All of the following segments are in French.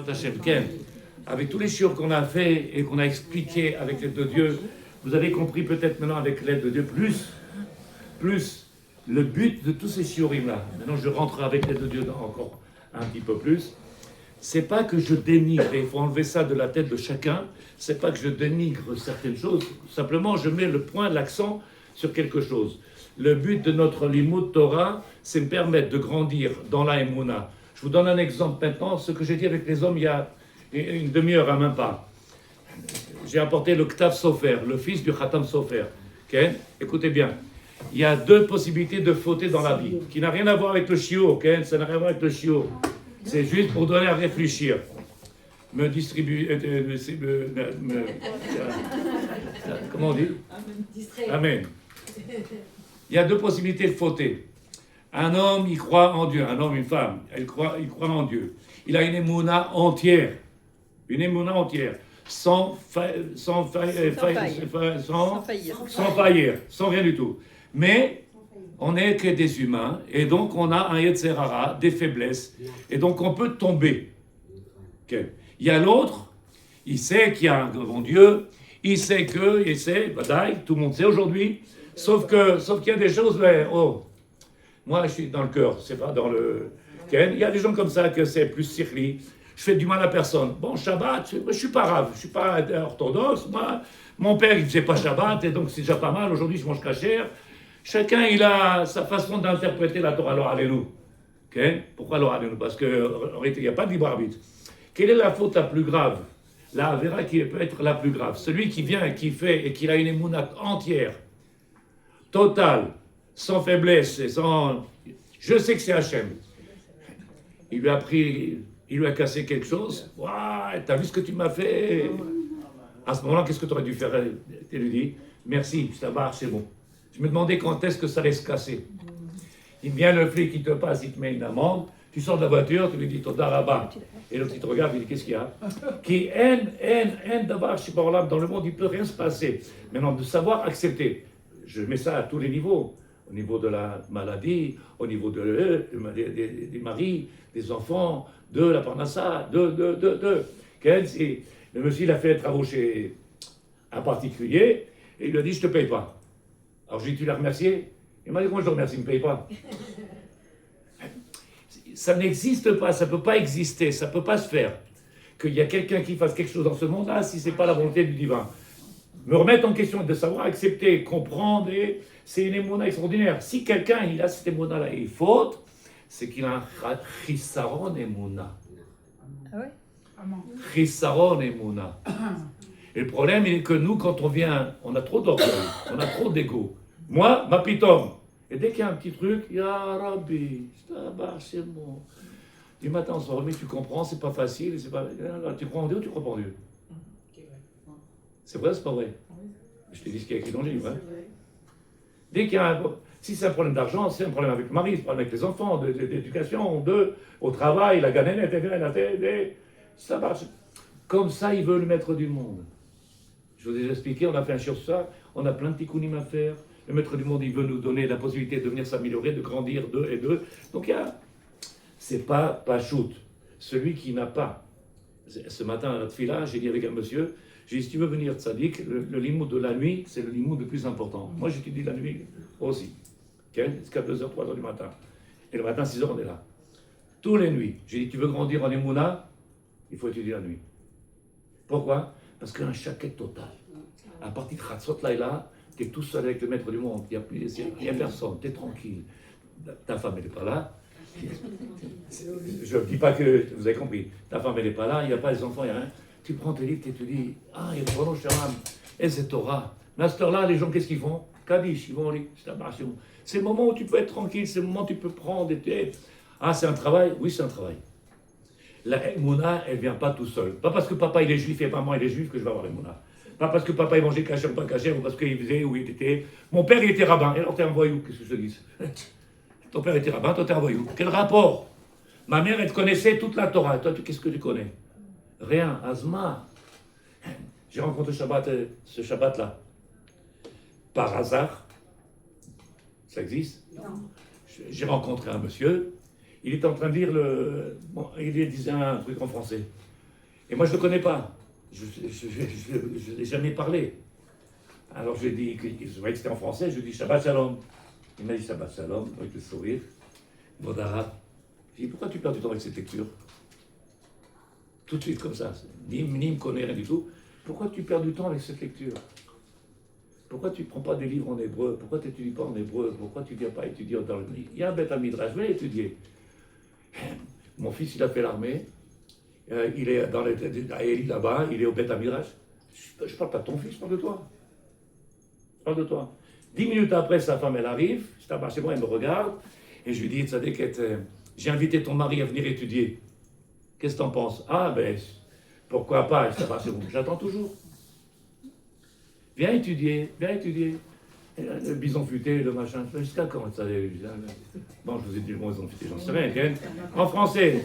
Hashem, Ken, avec tous les chiours qu'on a fait et qu'on a expliqué avec l'aide de Dieu, vous avez compris peut-être maintenant avec l'aide de Dieu plus le but de tous ces shiurim-là. Maintenant, je rentre avec l'aide de Dieu encore un petit peu plus. C'est pas que je dénigre, et il faut enlever ça de la tête de chacun, c'est pas que je dénigre certaines choses, simplement je mets le point, l'accent sur quelque chose. Le but de notre Limud Torah, c'est me permettre de grandir dans la Emouna. Je vous donne un exemple maintenant, ce que j'ai dit avec les hommes il y a une demi-heure, même pas. J'ai apporté le Ktav Sofer, le fils du Khatam Sofer. Okay? Écoutez bien, il y a deux possibilités de fauter dans la vie, qui n'a rien à voir avec le shiur, okay? Ça n'a rien à voir avec le shiur. C'est juste pour donner à réfléchir. Me distribuer, comment on dit? Amen. Il y a deux possibilités de fauter. Un homme, il croit en Dieu. Un homme, une femme, il croit en Dieu. Il a une émouna entière. Une émouna entière. Sans faillir. Sans rien du tout. Mais on n'est que des humains, et donc on a un Yetzer Hara, des faiblesses, et donc on peut tomber. Okay. Il y a l'autre, il sait qu'il y a un grand Dieu, il sait, badaï, tout le monde sait aujourd'hui, sauf qu'il y a des choses, moi je suis dans le cœur, c'est pas dans le... Okay. Il y a des gens comme ça que c'est plus sikhli, je fais du mal à personne. Bon, Shabbat, je suis pas rave, je suis pas orthodoxe, moi, mon père il faisait pas Shabbat, et donc c'est déjà pas mal, aujourd'hui je mange kasher. Chacun, il a sa façon d'interpréter la Torah. Alors, allez-nous. Okay? Pourquoi alors allez-nous? Parce qu'en réalité, il n'y a pas de libre arbitre. Quelle est la faute la plus grave? La Avera qui peut être la plus grave. Celui qui vient, qui fait, et qui a une émouna entière, totale, sans faiblesse, et sans... Je sais que c'est Hachem. Il lui a cassé quelque chose. Waouh, t'as vu ce que tu m'as fait? À ce moment-là, qu'est-ce que tu aurais dû faire? Tu lui dis, merci, ça marche, c'est bon. Je me demandais quand est-ce que ça allait se casser. Il vient le flic qui te passe, il te met une amende, tu sors de la voiture, tu lui dis Toda Rabba. Et l'autre il te regarde, il dit qu'est-ce qu'il y a? Qui haine d'avoir, je suis par là, dans le monde, il ne peut rien se passer. Maintenant, de savoir accepter. Je mets ça à tous les niveaux. Au niveau de la maladie, au niveau des maris, des enfants, de la parnassa, le monsieur, il a fait un travaux chez un particulier, et il lui a dit je ne te paye pas. Alors j'ai dit, tu l'as remercié? Il m'a dit, comment je le remercie, il ne me paye pas. Ça n'existe pas, ça ne peut pas exister, ça ne peut pas se faire. Qu'il y a quelqu'un qui fasse quelque chose dans ce monde-là, si ce n'est pas la volonté du divin. Me remettre en question, de savoir accepter, comprendre, c'est une émouna extraordinaire. Si quelqu'un, il a cette émouna-là et il faute, c'est qu'il a un chisaron émouna. Ah ouais? Chisaron émouna. Et le problème, il est que nous, quand on vient, on a trop d'orgueil, on a trop d'ego. Moi, ma pitom. Et dès qu'il y a un petit truc, Ya Rabbi, c'est bon. Du matin, on se remet, tu comprends, c'est pas facile, c'est pas... Tu crois en Dieu ou tu crois pas en Dieu? C'est vrai ou c'est pas vrai? Je te dis ce qu'il y a écrit dans le livre. Hein? Dès qu'il y a un... Si c'est un problème d'argent, c'est un problème avec le mari, c'est un problème avec les enfants, d'éducation, au travail, la ganenne, ça marche. Comme ça, il veut le maître du monde. Je vous ai expliqué, on a fait un sur ça, on a plein de tikkunim à faire. Le maître du monde, il veut nous donner la possibilité de venir s'améliorer, de grandir, Donc, c'est pas shoot. Celui qui n'a pas. Ce matin, à la tfila, j'ai dit avec un monsieur, j'ai dit, si tu veux venir tzaddik, le limoud de la nuit, c'est le limoud le plus important. Moi, j'étudie la nuit aussi. Jusqu'à 2h, 3h du matin. Et le matin, 6h, on est là. Tous les nuits. J'ai dit, tu veux grandir en émouna, il faut étudier la nuit. Pourquoi? Parce qu'un chaket total. À partir de Khatsot Laïla, tu es tout seul avec le maître du monde. Il n'y a personne, tu es tranquille. Ta femme, elle n'est pas là. Je ne dis pas que vous avez compris. Ta femme, elle n'est pas là, il n'y a pas les enfants, il n'y a rien. Tu prends tes livres et tu dis, il y a Prono Sharam, et c'est Torah. Mais à cette heure-là, les gens, qu'est-ce qu'ils font? Kaddish, ils vont au lit. C'est le moment où tu peux être tranquille, c'est le moment où tu peux prendre. C'est un travail? Oui, c'est un travail. La Emouna, elle ne vient pas tout seul. Pas parce que papa il est juif et maman il est juif que je vais avoir l'Emouna. Pas parce que papa il mangeait caché ou pas caché, ou parce qu'il faisait ou il était. Mon père il était rabbin. Et alors t'es un voyou, qu'est-ce que je te dis? Ton père était rabbin, toi t'es un voyou. Quel rapport? Ma mère elle connaissait toute la Torah. Et toi, qu'est-ce que tu connais? Rien. Azma. J'ai rencontré ce Shabbat-là. Par hasard. Ça existe? Non. J'ai rencontré un monsieur. il était en train de lire il disait un truc en français. Et moi, je ne le connais pas. Je ne l'ai jamais parlé. Alors, je lui ai dit, je voyais que c'était en français, je lui ai dit Shabbat Shalom. Il m'a dit Shabbat Shalom, avec le sourire, mot d'arabe. J'ai dit, pourquoi tu perds du temps avec cette lecture? Tout de suite, comme ça. Ni me connaît rien du tout. Pourquoi tu perds du temps avec cette lecture? Pourquoi tu ne prends pas des livres en hébreu? Pourquoi tu n'étudies pas en hébreu? Pourquoi tu ne viens pas étudier dans le... Il y a un bête à Midrash, je vais étudier. Mon fils, il a fait l'armée. Il est dans à Eli là-bas, il est au bête à Midrash. Je ne parle pas de ton fils, je parle de toi. Je parle de toi. 10 minutes après, sa femme, elle arrive. C'est bon, elle me regarde. Et je lui dis, Tzadeket, j'ai invité ton mari à venir étudier. Qu'est-ce que t'en penses? Ah, ben, pourquoi pas? C'est bon. J'attends toujours. Viens étudier, viens étudier. Le bison futé, le machin. Jusqu'à quand ça? Bon, je vous ai dit le mot bison futé, j'en sais rien. En français,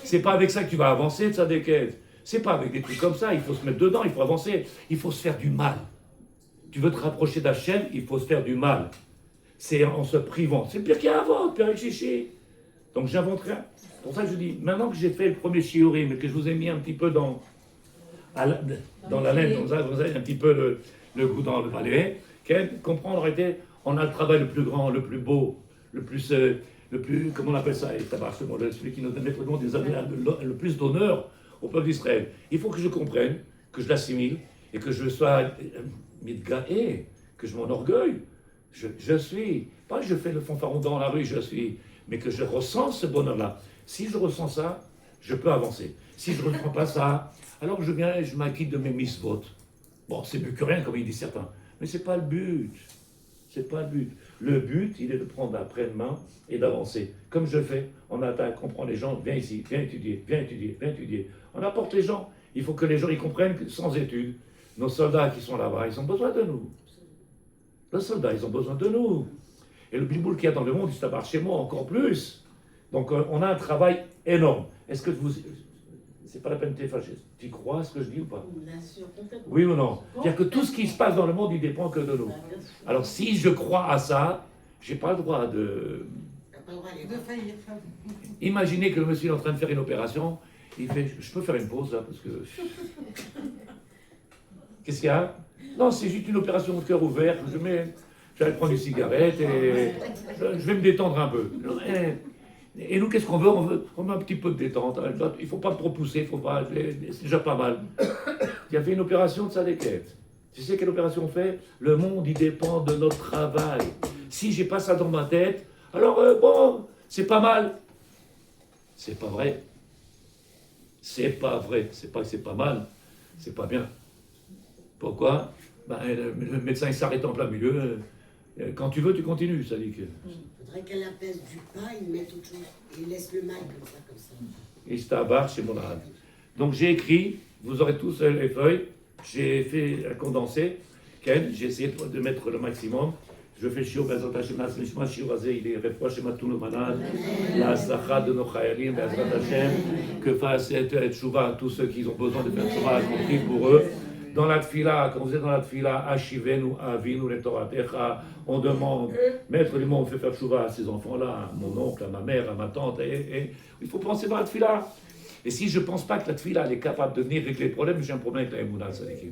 c'est pas avec ça que tu vas avancer, Tzadeket. C'est pas avec des trucs comme ça. Il faut se mettre dedans, il faut avancer. Il faut se faire du mal. Tu veux te rapprocher d'Hachem, il faut se faire du mal. C'est en se privant. C'est pire qu'avant, pire chichi. Donc j'invente rien. Pour ça que je dis, maintenant que j'ai fait le premier shiurim et que je vous ai mis un petit peu dans la laine, vous avez un petit peu le goût dans le palais, comprendre, on a le travail le plus grand, le plus beau, le plus, comment on appelle ça, celui qui nous donne le plus d'honneur au peuple d'Israël. Il faut que je comprenne, que je l'assimile et que je sois mitgaé, que je m'enorgueille. Je suis, pas que je fais le fanfaron dans la rue, je suis, mais que je ressens ce bonheur-là. Si je ressens ça, je peux avancer. Si je ne ressens pas ça, alors je viens et je m'acquitte de mes mitzvot. Bon, c'est mieux que rien, comme ils disent certains. Mais ce n'est pas le but. C'est pas le but. Le but, il est de prendre après-main et d'avancer. Comme je fais, on attaque, on prend les gens, viens ici, viens étudier, viens étudier, viens étudier. On apporte les gens. Il faut que les gens ils comprennent que sans études, nos soldats qui sont là-bas, ils ont besoin de nous. Les soldats, ils ont besoin de nous. Et le biboul qu'il y a dans le monde, il se chez moi encore plus. Donc on a un travail énorme. Est-ce que vous... C'est pas la peine de te fâcher. Tu crois à ce que je dis ou pas? Bien sûr, complètement. Oui ou non? C'est-à-dire que tout ce qui se passe dans le monde, il dépend que de nous. Alors si je crois à ça, j'ai pas le droit de... faillir. Imaginez que le monsieur est en train de faire une opération, il fait, je peux faire une pause là, parce que... Qu'est-ce qu'il y a? Non, c'est juste une opération de cœur ouvert, je vais prendre une cigarette et je vais me détendre un peu. Et nous, qu'est-ce qu'on veut? On veut un petit peu de détente. Il ne faut pas trop pousser, c'est déjà pas mal. Il y a fait une opération de Tzadeket. Tu sais quelle opération on fait? Le monde, il dépend de notre travail. Si j'ai pas ça dans ma tête, alors bon, c'est pas mal. C'est pas vrai. C'est pas vrai. C'est pas que c'est pas mal. C'est pas bien. Pourquoi? Le médecin il s'arrête en plein milieu. Quand tu veux, tu continues. Ça dit que... Il faudrait qu'à la place du pain, il mette autre chose. Il laisse le mal comme ça. Et c'est à barre chez mon arabe. Donc j'ai écrit, vous aurez tous les feuilles. J'ai fait un condensé. J'ai essayé de mettre le maximum. Je fais shiur Bezrat Hashem, Nishma shiur azé, il est reproché ma tout le malade, la sacha de nos chayalim, Bezrat Hashem, que fasse tchouva à tous ceux qui ont besoin de faire tchouva, y compris pour eux. Dans la tfila, quand vous êtes dans la tfila, Ashivenu, Avinu, le Toratecha, on demande, maître du monde, fait faire tchouva à ces enfants-là, à mon oncle, à ma mère, à ma tante, et il faut penser dans la tfila. Et si je ne pense pas que la tfila elle est capable de venir régler les problèmes, j'ai un problème avec la Emouna, ça dit.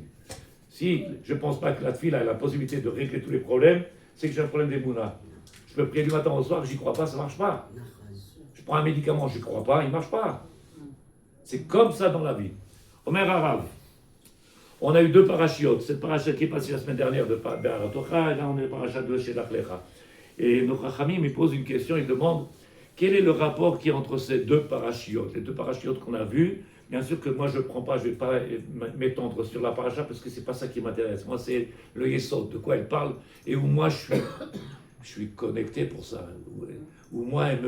Si je ne pense pas que la tfila a la possibilité de régler tous les problèmes, c'est que j'ai un problème d'Emouna. Je peux prier du matin au soir, j'y crois pas, ça ne marche pas. Je prends un médicament, je n'y crois pas, il ne marche pas. C'est comme ça dans la vie. Omer Arav, on a eu deux parachiotes. Cette paracha qui est passée la semaine dernière de Be'aratocha, et là on est le parachat de Shelach Lecha. Et nos Chachamim me posent une question, ils demandent quel est le rapport qui est entre ces deux parachiotes. Les deux parachiotes qu'on a vus, bien sûr que moi je ne prends pas, je ne vais pas m'étendre sur la paracha parce que ce n'est pas ça qui m'intéresse. Moi c'est le Yesod, de quoi elle parle, et où moi je suis connecté pour ça. Où moi elle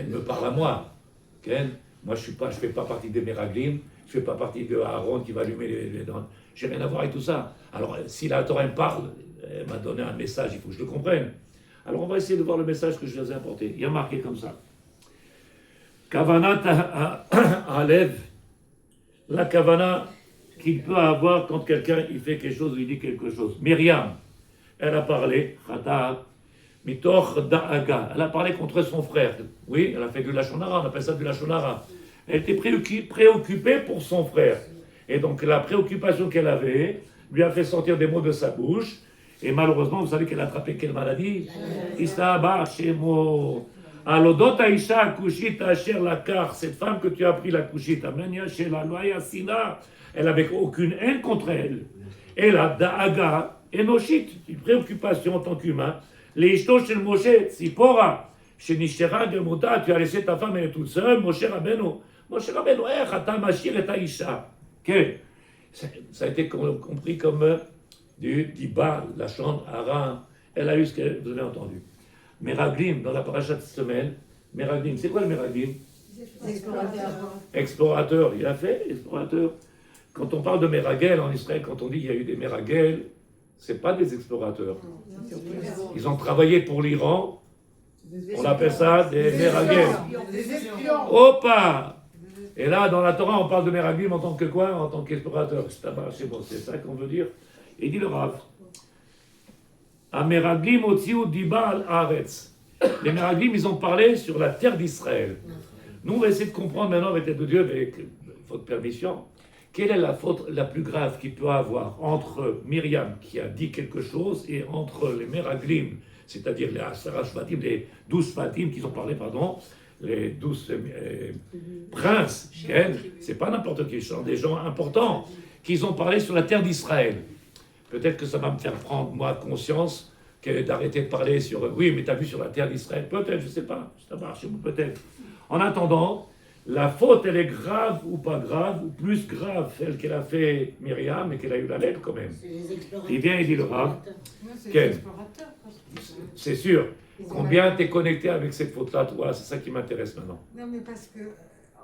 me parle à moi. Okay? Moi je ne fais pas partie des Meraglim, je ne fais pas partie de Aaron qui va allumer les dents. Je n'ai rien à voir avec tout ça. Alors si la Torah me parle, elle m'a donné un message, il faut que je le comprenne. Alors on va essayer de voir le message que je vous ai apporté. Il y a marqué comme ça. Kavanat Alev, la kavana qu'il peut avoir quand quelqu'un il fait quelque chose ou il dit quelque chose. Myriam, elle a parlé, Khata, Mitoch Da'aga. Elle a parlé contre son frère. Oui, elle a fait du Lachon Hara, on appelle ça du Lachon Hara. Elle était préoccupée pour son frère. Et donc la préoccupation qu'elle avait lui a fait sortir des mots de sa bouche. Et malheureusement, vous savez qu'elle a attrapé quelle maladie? Istaba Shemo. Alodot Aisha Kushit Asher Lakar. Cette femme que tu as pris la Kushit, Amenia Shela Loaya Sina. Elle avait aucune haine contre elle. Elle a Da'aga, Enoshit, une préoccupation en tant qu'humain. Les Ishto Shel Moshe, Tzipora, Shenishera Gemuta, tu as laissé ta femme, elle est toute seule, Moshe Rabbeinu, Ata Mashir et Aisha. Ça a été compris comme du Diba, la chante Hara. Elle a eu ce que vous avez entendu. Meraglim, dans la paracha de cette semaine, Meraglim, c'est quoi le Meraglim? Explorateur, il a fait explorateur. Quand on parle de Meragel en Israël, quand on dit qu'il y a eu des Meragel, c'est pas des explorateurs. Ils ont travaillé pour l'Iran, on appelle ça des Meragel. Opa! Et là, dans la Torah, on parle de Meraglim en tant que quoi? En tant qu'explorateur. C'est bon, c'est ça qu'on veut dire. Et dit le Rav. Meraglim otziu diba al haaretz. Les Meraglim, ils ont parlé sur la terre d'Israël. Nous, on va essayer de comprendre maintenant, avec l'aide de Dieu, avec votre permission, quelle est la faute la plus grave qu'il peut avoir entre Myriam, qui a dit quelque chose, et entre les Meraglim, c'est-à-dire les Asara Shvatim, les 12 Shvatim qui ont parlé, pardon, les 12 princes, c'est pas n'importe qui, ce sont des gens importants, qui ont parlé sur la terre d'Israël. Peut-être que ça va me faire prendre, moi, conscience d'arrêter de parler sur... Oui, mais tu as vu sur la terre d'Israël? Peut-être, je ne sais pas. Ça marche chez vous, peut-être. En attendant, la faute, elle est grave ou pas grave, ou plus grave, celle qu'elle a fait Myriam, et qu'elle a eu la lettre quand même. Il vient et dit le Rav. C'est sûr. Combien tu es connecté avec cette faute-là, toi? C'est ça qui m'intéresse maintenant. Non, mais parce que,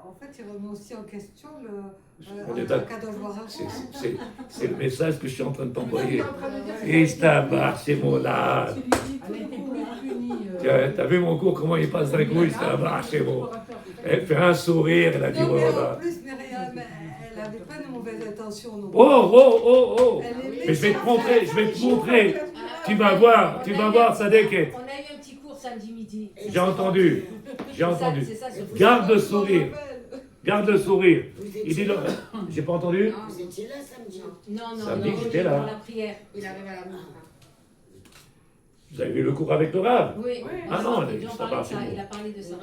en fait, il remet aussi en question le Kadosh Baruch. C'est le message que je suis en train de t'envoyer. Et ces mots-là. T'as vu mon cours, comment il passe d'un coup, c'est bon. Elle fait un sourire, elle a dit non, mais voilà. en plus, Myriam, elle n'avait pas de mauvaises intentions. Non. Oh. Mais je vais te montrer. Tu vas voir, Sadeket. On a eu un petit cours samedi midi. J'ai entendu. C'est ça, Garde le sourire. Il dit, j'ai pas entendu? Vous étiez là samedi? Non, Samedi, j'étais là. Dans la prière. Il arrive à la main. Vous avez vu le cours avec le Rav? Oui. Ah non, il a parlé de ça.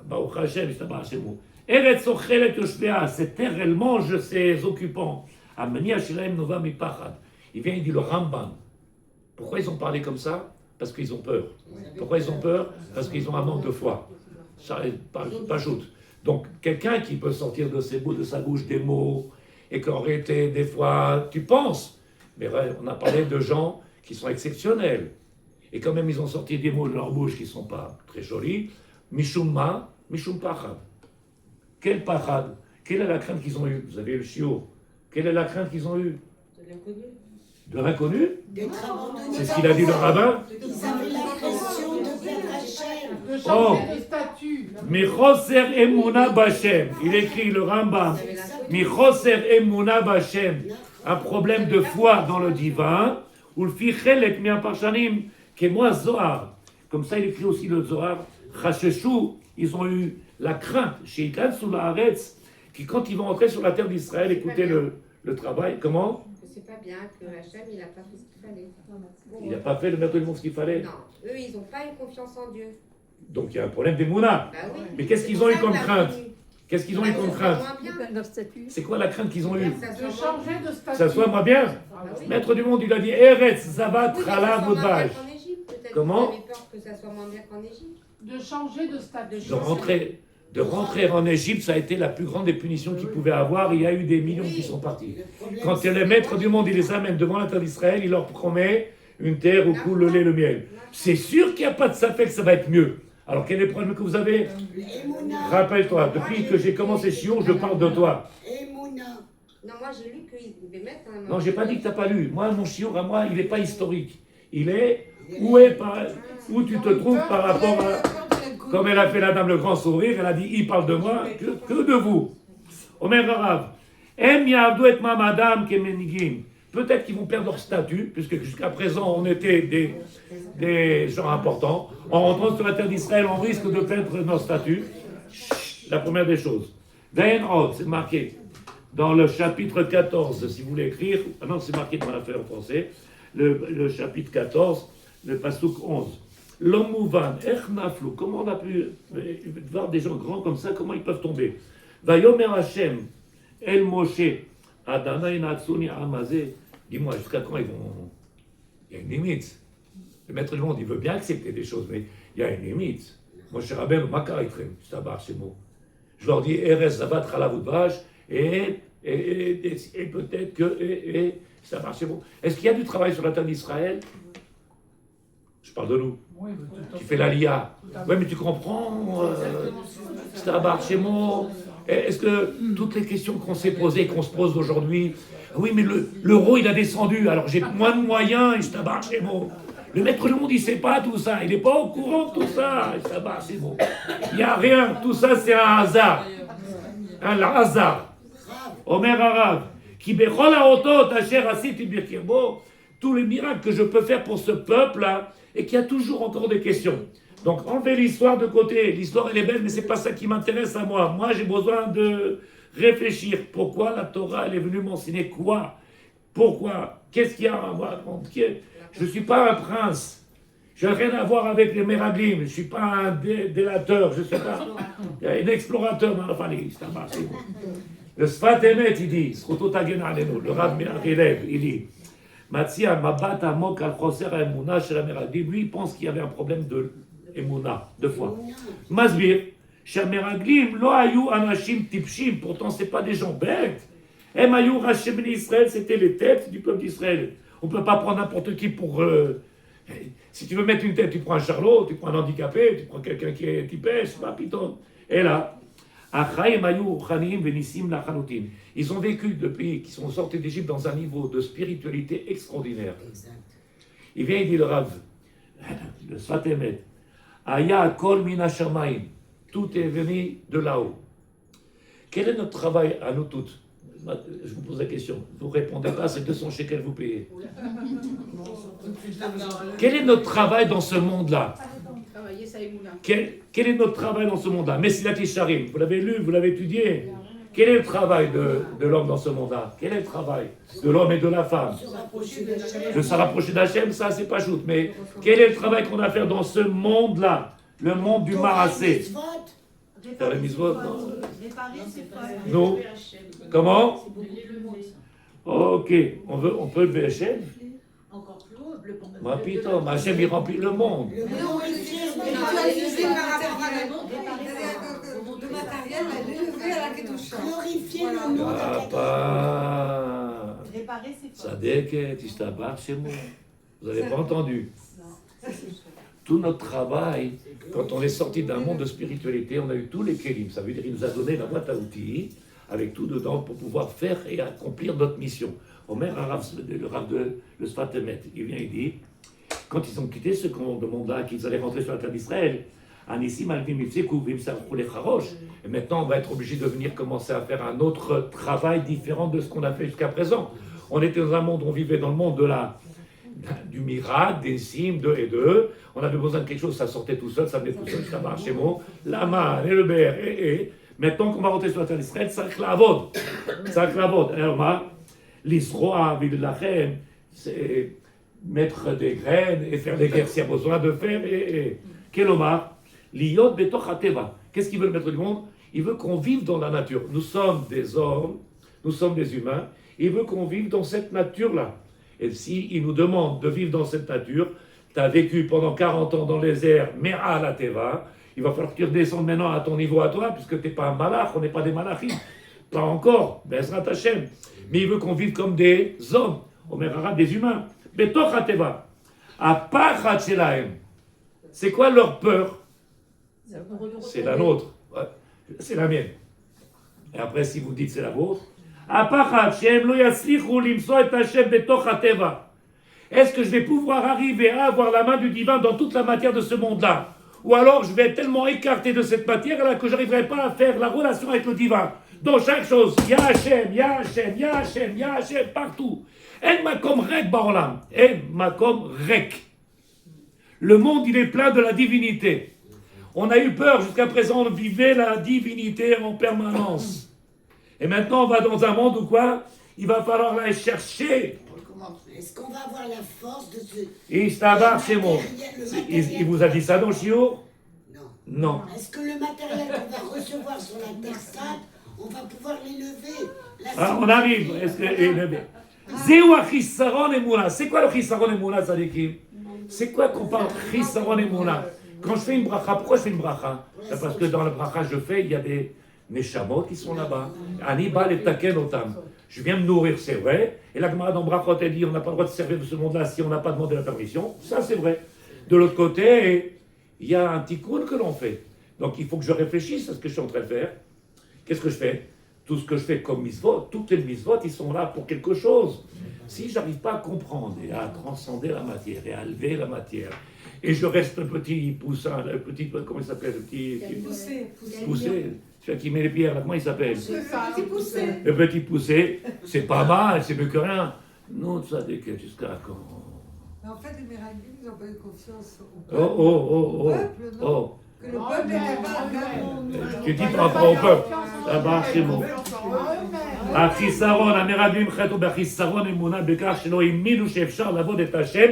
Baruch Hashem, c'est bon. Eretz ochelet yoshvea, cette terre, elle mange ses occupants. Amania shelaim nova mipachad. Il vient, il dit le Rambam. Pourquoi ils ont parlé comme ça? Parce qu'ils ont peur. Pourquoi ils ont peur? Parce qu'ils ont un manque de foi. Ça, pas joute. Donc, quelqu'un qui peut sortir de sa bouche des mots, et qu'en réalité, des fois, tu penses. Mais on a parlé de gens qui sont exceptionnels. Et quand même, ils ont sorti des mots de leur bouche qui ne sont pas très jolis. Mishumma, Mishum Pachad. Quel Pachad? Quelle est la crainte qu'ils ont eue? Vous avez le chiot. Quelle est la crainte qu'ils ont eue? De l'inconnu. De l'inconnu? D'être abandonné. C'est ce qu'il a dit le rabbin? Ils avaient l'impression de perdre Hachem. De changer de statut. Michoser Emuna Bashem. Il écrit le Rambam. Michoser Emuna Bashem. Un problème de foi dans le divin. Ou le fichelek mi aparshanim. Qui est moi Zohar. Comme ça, il écrit aussi le Zohar. Chasheshu, ils ont eu la crainte chez Ikan sous la Haaretz, qui quand ils vont entrer sur la terre d'Israël, écouter le travail. Comment? C'est pas bien que Hachem, il n'a pas fait ce qu'il fallait. Il n'a pas fait le maître du monde ce qu'il fallait. Non, eux, ils n'ont pas eu confiance en Dieu. Donc il y a un problème d'Emouna. Bah oui. Mais qu'est-ce qu'ils ont eu comme crainte? Qu'est-ce qu'ils ont eu comme crainte? Moins C'est quoi la crainte qu'ils ont eue? bien. De changer de statut. Ça soit moins bien. Bah oui. Maître du monde, il a dit Eretz, Zavat, Oui, mais Chala, que ça soit moins bien Vodvaj. qu'en Égypte, peut-être. Comment? Vous avez peur que ça soit moins bien qu'en Égypte. De changer de statut. De rentrer en Égypte, ça a été la plus grande des punitions qu'ils pouvaient avoir. Il y a eu des millions qui sont partis. Quand le maître du monde, il les amène devant la terre d'Israël, il leur promet une terre où coule le lait et le miel. C'est sûr qu'il n'y a pas de sapin que ça va être mieux. Alors quel est le problème que vous avez? Rappelle-toi, depuis que j'ai commencé Chiot, je parle de toi. Emouna. Non, moi, j'ai lu qu'ils devaient mettre un... Non, j'ai pas dit que tu n'as pas lu. Moi, mon Chiot, à moi, il n'est pas historique. Il est où tu te trouves par rapport à... Comme elle a fait la dame le grand sourire, elle a dit, il parle de moi, que de vous. Omer Rav, Em yavdu et mamadam kemenigim. peut-être qu'ils vont perdre leur statut, puisque jusqu'à présent, on était des gens importants. En rentrant sur la terre d'Israël, on risque de perdre notre statut. La première des choses. C'est marqué dans le chapitre 14, si vous voulez écrire. Ah non, c'est marqué dans la feuille en français. Le chapitre 14, le pasuk 11. L'homme mouvan, echnaflou, comment on a pu voir des gens grands comme ça, comment ils peuvent tomber? Vayomer Hashem, El Moshe, Adonai Natsuni Amazé. Dis-moi, jusqu'à quand ils vont. Il y a une limite. Le maître du monde, il veut bien accepter des choses, mais il y a une limite. Moi, je suis rabbin, Makar Itrem, je t'abarre chez moi. Je leur dis, Eres, Zabat, Chalavudvash, et peut-être que. Ça marche, c'est bon. Est-ce qu'il y a du travail sur la terre d'Israël? Je parle de nous. Oui, Tu fais l'Aliyah. Oui, mais tu comprends. C'est un bar chez moi. Est-ce que toutes les questions qu'on s'est posées, qu'on se pose aujourd'hui, oui, mais l'euro, il a descendu, alors j'ai moins de moyens, et je tabarre chez moi. Le maître du monde, il ne sait pas tout ça. Il n'est pas au courant de tout ça. Et je tabarre chez moi. Il n'y a rien. Tout ça, c'est un hasard. Un hasard. Omer Arav. Qui bechol haotot asher asiti birkirbo. Tous les miracles que je peux faire pour ce peuple-là, et qu'il y a toujours encore des questions. Donc, enlevez l'histoire de côté. L'histoire, elle est belle, mais ce n'est pas ça qui m'intéresse à moi. Moi, j'ai besoin de réfléchir. Pourquoi la Torah, elle est venue m'enseigner quoi? Pourquoi? Qu'est-ce qu'il y a à voir? Je ne suis pas un prince. Je n'ai rien à voir avec les Meraglim. Je ne suis pas un délateur. Je ne suis pas un explorateur dans la famille. Le Sfat Emet, il dit, le Rav Me'achilev, il dit, Matzia Mabat Amok al Choser Emuna chez la Meraglim, lui, il pense qu'il y avait un problème de Emuna, de foi. Masbir, chez la Meraglim, lo ayu anashim tipshim, pourtant, ce n'est pas des gens bêtes. Em ayu Hashem Israël, c'était les têtes du peuple d'Israël. On ne peut pas prendre n'importe qui pour. Si tu veux mettre une tête, tu prends un charlot, tu prends un handicapé, tu prends quelqu'un qui est typé, c'est pas piton. Et là, ils ont vécu depuis qu'ils sont sortis d'Égypte dans un niveau de spiritualité extraordinaire. Exact. Il vient, il dit le Rav, le Sfat Emet, Aya kol mina shamayim, tout est venu de là-haut. Quel est notre travail à nous toutes? Je vous pose la question, vous ne répondez pas, c'est 200 shekels vous payez. Quel est notre travail dans ce monde-là? Quel est notre travail dans ce monde-là? Messilat Yesharim, vous l'avez lu, vous l'avez étudié. Quel est le travail de l'homme dans ce monde-là? Quel est le travail de l'homme et de la femme? De se rapprocher d'Hachem, ça c'est pas joute. Mais quel est le travail qu'on a à faire dans ce monde-là? Le monde du Marassé. Faire les mitzvot? Non. Comment? Ok. On peut le Hachem? Encore plus haut, le pont. Ma putain, Hachem il remplit le monde. Le matériel, elle est élevée à la Kedusha. Glorifier le nom de la Papa. Réparer ses fautes. Sadek, Tishtabar chez moi. Vous n'avez pas entendu? Tout notre travail, quand on est sorti d'un monde de spiritualité, on a eu tous les kélim. Ça veut dire qu'il nous a donné la boîte à outils, avec tout dedans, pour pouvoir faire et accomplir notre mission. Omer, le Rav de le Sfat Emet, il vient et dit, quand ils ont quitté ce monde-là, qu'ils allaient rentrer sur la terre d'Israël, et maintenant on va être obligé de venir commencer à faire un autre travail différent de ce qu'on a fait jusqu'à présent. On était dans un monde, on vivait dans le monde du miracle, des signes, on avait besoin de quelque chose, ça sortait tout seul, ça venait tout seul, ça marchait bon. La main, et le ber, et. Maintenant qu'on va rentrer sur la terre d'Israël, ça clavode. Ça clavode. Alors, l'Isroa, Vilachem, c'est mettre des graines et faire des guerres s'il y a besoin de faire. Quel Omar? L'Iyot Betoch Hateva. Qu'est-ce qu'il veut le maître du monde? Il veut qu'on vive dans la nature. Nous sommes des hommes, nous sommes des humains. Il veut qu'on vive dans cette nature-là. Et s'il nous demande de vivre dans cette nature, tu as vécu pendant 40 ans dans les airs, Mera la Teva, il va falloir que tu redescendes maintenant à ton niveau à toi, puisque tu n'es pas un malach, on n'est pas des malachim. Pas encore, Bezrat Hashem. Mais il veut qu'on vive comme des hommes, Omer des humains. Betoch Hateva. Apachat Shelahem. C'est quoi leur peur? C'est la nôtre. Ouais. C'est la mienne. Et après, si vous dites c'est la vôtre, est-ce que je vais pouvoir arriver à avoir la main du divin dans toute la matière de ce monde-là? Ou alors je vais être tellement écarté de cette matière là que je n'arriverai pas à faire la relation avec le divin. Dans chaque chose, ya Hashem, ya Hashem, ya Hashem, ya Hashem, partout. En makom rek baolam, en makom rek. Le monde, il est plein de la divinité. On a eu peur, jusqu'à présent, on vivait la divinité en permanence. Et maintenant, on va dans un monde où quoi? Il va falloir la chercher. Est-ce qu'on va avoir la force de se... Istabar Shemo. Il vous a dit ça dans le Shiur? Non. Non. Est-ce que le matériel qu'on va recevoir sur la Terre sainte, on va pouvoir l'élever? Ah, on arrive. Est-ce que... Zéou Chisaron et Mouna. C'est quoi le Chisaron et Mouna, Sadikim? C'est quoi qu'on parle Chisaron et Mouna? Quand je fais une bracha, pourquoi je fais une bracha? C'est parce que dans la bracha je fais, il y a des neshamot qui sont là-bas. Anibal et Taken Otam. Je viens me nourrir, c'est vrai. Et la Gemara dans Brachot, elle dit on n'a pas le droit de servir de ce monde-là si on n'a pas demandé la permission. Ça, c'est vrai. De l'autre côté, il y a un tikkun que l'on fait. Donc il faut que je réfléchisse à ce que je suis en train de faire. Qu'est-ce que je fais? Tout ce que je fais comme misvot, toutes les misvot, ils sont là pour quelque chose. Si je n'arrive pas à comprendre et à transcender la matière et à lever la matière, et je reste le petit poussin, le petit, comment il s'appelle, le petit... Poussé. Celui qui met les pierres, là, comment il s'appelle? Petit poussé. Le petit poussé, c'est pas mal, c'est mieux que rien. Non, ça déquête jusqu'à quand? En fait, les Méraguim, ils n'ont pas eu confiance au Oh. peuple, non? Oh. Que le peuple n'était pas vraiment... Tu dis par rapport au peuple. Là-bas, c'est bon. החיסרון, המרבים חטאו בחיסרון אמונה בכך שלא האמינו שאפשר לעבוד את השם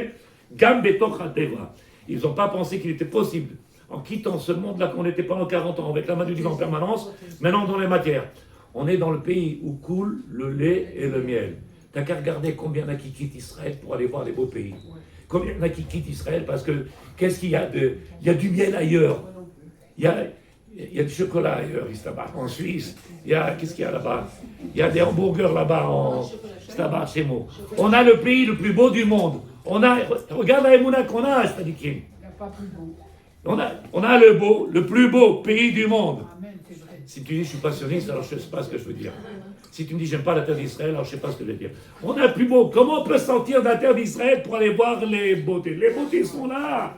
גם בתוך הטבע. Ils n'ont pas pensé qu'il était possible, en quittant ce monde-là qu'on était pendant 40 ans, avec la main du divin en permanence, maintenant dans les matières. On est dans le pays où coule le lait et le miel. T'as qu'à regarder combien il y en a qui quittent Israël pour aller voir les beaux pays. Combien il y en a qui quittent Israël parce que, qu'est-ce qu'il y a de... Il y a du miel ailleurs. Il y a du chocolat ailleurs, là-bas, en Suisse. Qu'est-ce qu'il y a là-bas? Il y a des hamburgers là-bas, là-bas, chez moi. On a le pays le plus beau du monde. Regarde la émouna qu'on a, Stadikim. Il n'y a pas plus beau. On a le plus beau pays du monde. Amen, c'est vrai. Si tu dis je suis passionniste, alors je ne sais pas ce que je veux dire. Si tu me dis j'aime pas la terre d'Israël, alors je ne sais pas ce que je veux dire. On a le plus beau. Comment on peut sortir de la terre d'Israël pour aller voir les beautés? Les beautés sont là.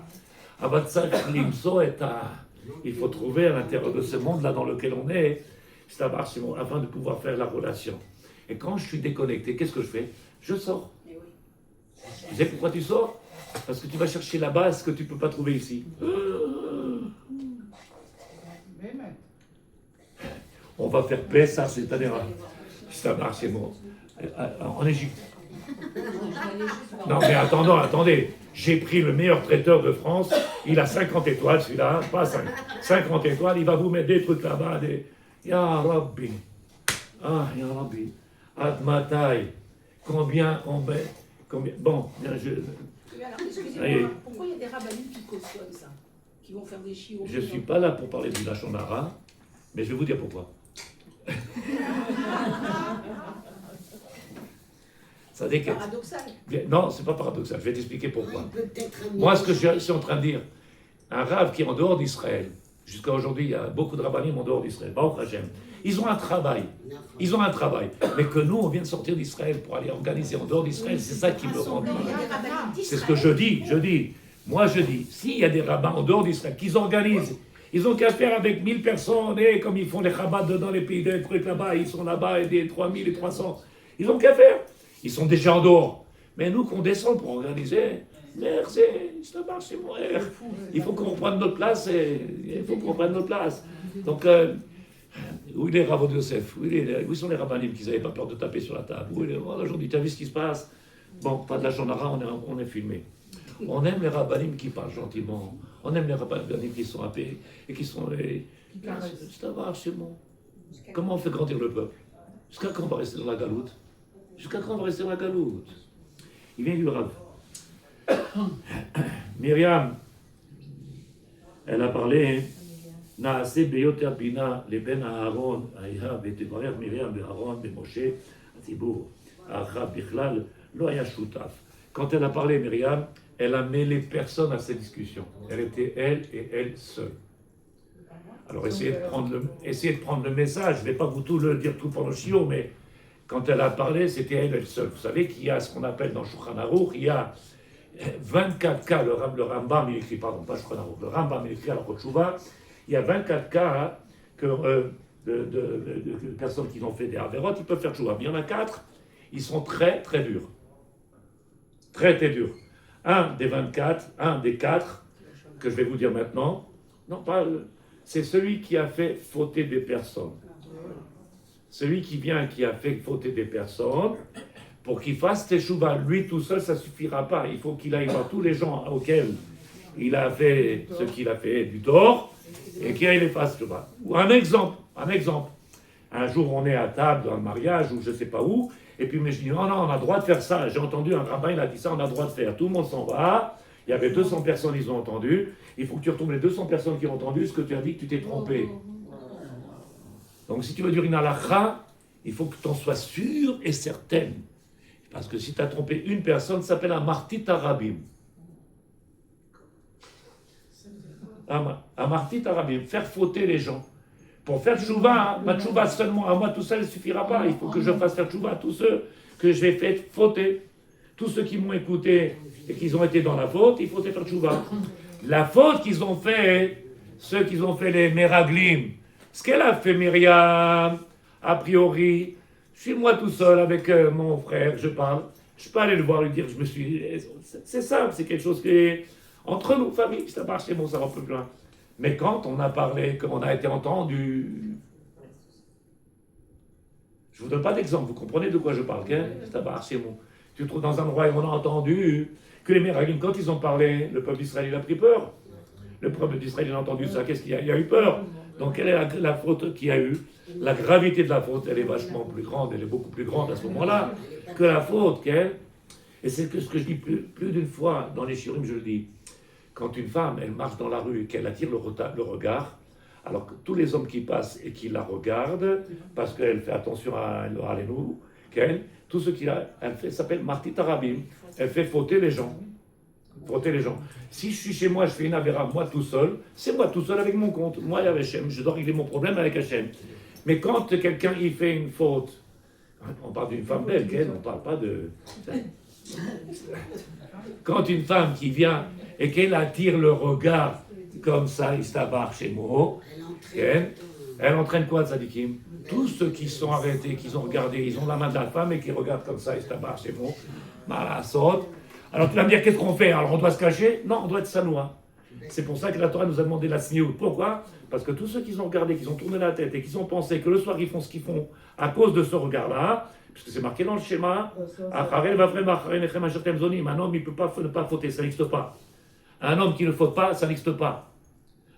Il faut trouver à l'intérieur de ce monde-là dans lequel on est, afin de pouvoir faire la relation. Et quand je suis déconnecté, qu'est-ce que je fais? Je sors. Tu sais pourquoi tu sors? Parce que tu vas chercher là-bas ce que tu ne peux pas trouver ici. On va faire Pessah cette année. En Égypte. Non mais attendez. J'ai pris le meilleur traiteur de France. Il a 50 étoiles celui-là, pas 5. 50 étoiles, il va vous mettre des trucs là-bas. Ya Rabbi. Ah, Ya Rabbi. Admatai. Combien on met. Bon, bien, Alors, excusez-moi, pourquoi il y a des rabbinim qui cautionnent ça? Qui vont faire des chiots? je ne suis pas là pour parler du Lachon Hara, mais je vais vous dire pourquoi. Ça dit que... Paradoxal. Non, c'est pas paradoxal, je vais t'expliquer pourquoi. Peut-être Moi, ce que je suis en train de dire, un rave qui est en dehors d'Israël, jusqu'à aujourd'hui, il y a beaucoup de rabbinim en dehors d'Israël, Baruch Hashem, ils ont un travail, mais que nous, on vient de sortir d'Israël pour aller organiser en dehors d'Israël, c'est ça qui me rend malade. C'est ce que je dis. Moi, je dis, s'il y a des rabbins en dehors d'Israël qu'ils organisent, ils ont qu'à faire avec 1000 personnes, et comme ils font les rabbats dans les pays des trucs là-bas, ils sont là-bas, et des 3000 et 300, ils ont qu'à faire. Ils sont déjà en dehors. Mais nous, qu'on descend pour organiser, merci, ça marche, c'est mon air. Il faut qu'on reprenne notre place. Donc, où est les Rav Yosef? Où sont les rabbinim qui n'avaient pas peur de taper sur la table? Aujourd'hui, tu as vu ce qui se passe? Bon, pas de la Shonara, on est filmé. On aime les rabbinim qui parlent gentiment. On aime les rabbinim qui sont happés et qui sont... Ça marche, c'est bon. Comment on fait grandir le peuple? Jusqu'à quand on va rester dans la galoute? Il vient du Rav. Myriam, elle a parlé. Naase beyoter bina leben Aaron, Aïha betevarer Myriam be'Aaron be'Moshe, Tzibur, Acha bichlal lo haya shutaf. Quand elle a parlé, Myriam, elle a mêlé personne à cette discussion. Elle était elle seule. Alors essayez de prendre le message. Je ne vais pas vous tout le dire tout pendant le chiot, mais quand elle a parlé, c'était elle seule. Vous savez qu'il y a ce qu'on appelle dans Shulchan Aruch, il y a 24 cas, le Rambam, il écrit, pardon, pas Shulchan Aruch, le Rambam, il écrit à la Chotchouva, il y a 24 cas que de personnes qui ont fait des avérotes, ils peuvent faire tchouva. Mais il y en a 4, ils sont très très durs. Très très durs. Un des 24, un des 4, que je vais vous dire maintenant, non pas, c'est celui qui a fait fauter des personnes. Celui qui vient, qui a fait fauter des personnes, pour qu'il fasse teshuva, lui tout seul, ça ne suffira pas. Il faut qu'il aille voir tous les gens auxquels il a fait ce qu'il a fait du tort, et qu'il les fasse teshuva. Ou un exemple. Un jour, on est à table dans le mariage, ou je ne sais pas où, et puis mais je dis, non, on a le droit de faire ça. J'ai entendu un rabbin, il a dit ça, on a le droit de faire. Tout le monde s'en va. Il y avait 200 personnes, ils ont entendu. Il faut que tu retrouves les 200 personnes qui ont entendu ce que tu as dit, que tu t'es trompé. Donc si tu veux dire une halakha, il faut que tu en sois sûr et certaine. Parce que si tu as trompé une personne, ça s'appelle un martit arabim. Un martit arabim, faire fauter les gens. Pour faire tchouva, ma tchouva seulement à moi, tout ça ne suffira pas. Il faut que je fasse faire tchouva à tous ceux que je vais faire fauter. Tous ceux qui m'ont écouté et qui ont été dans la faute, il faut faire tchouva. La faute qu'ils ont fait, ceux qui ont fait les meraglim, ce qu'elle a fait Myriam, a priori, je suis moi tout seul avec mon frère, je parle, je peux aller le voir, lui dire, c'est simple, c'est quelque chose qui est entre nous, famille, ça marche, c'est bon, ça va un peu plus loin. Mais quand on a parlé, qu'on a été entendu, je vous donne pas d'exemple, vous comprenez de quoi je parle, ça marche, c'est bon. Tu te trouves dans un endroit où on a entendu que les Meraglim, quand ils ont parlé, le peuple d'Israël a pris peur. Le peuple d'Israël a entendu ça, qu'est-ce qu'il y a? Il y a eu peur. Donc quelle est la faute qu'il y a eu? La gravité de la faute, elle est vachement plus grande, elle est beaucoup plus grande à ce moment-là que la faute qu'elle. Et c'est ce que je dis plus d'une fois dans les shiurim, je le dis. Quand une femme, elle marche dans la rue et qu'elle attire le regard, alors que tous les hommes qui passent et qui la regardent, parce qu'elle fait attention à nous, qu'elle, tout ce qu'elle fait s'appelle martit arabim. Elle fait fauter les gens. Fauter les gens. Si je suis chez moi, je fais une avéra, moi tout seul, c'est moi tout seul avec mon compte. Moi et avec Hachem, je dois régler mon problème avec Hachem. Mais quand quelqu'un il fait une faute, on parle d'une femme belle, on ne parle pas de... Quand une femme qui vient et qu'elle attire le regard comme ça, il s'abarre chez moi, elle entraîne quoi, Tzadikim? Tous ceux qui sont arrêtés, qui ont regardé, ils ont la main de la femme et qui regardent comme ça, il s'abarre chez moi, la saute. Alors tu vas me dire, qu'est-ce qu'on fait? Alors on doit se cacher? Non, on doit être sanois. C'est pour ça que la Torah nous a demandé la sniout. Pourquoi? Parce que tous ceux qui ont regardé, qui ont tourné la tête et qui ont pensé que le soir ils font ce qu'ils font à cause de ce regard-là, puisque c'est marqué dans le schéma, un homme il ne peut pas ne pas fauter, ça n'existe pas. Un homme qui ne faute pas, ça n'existe pas.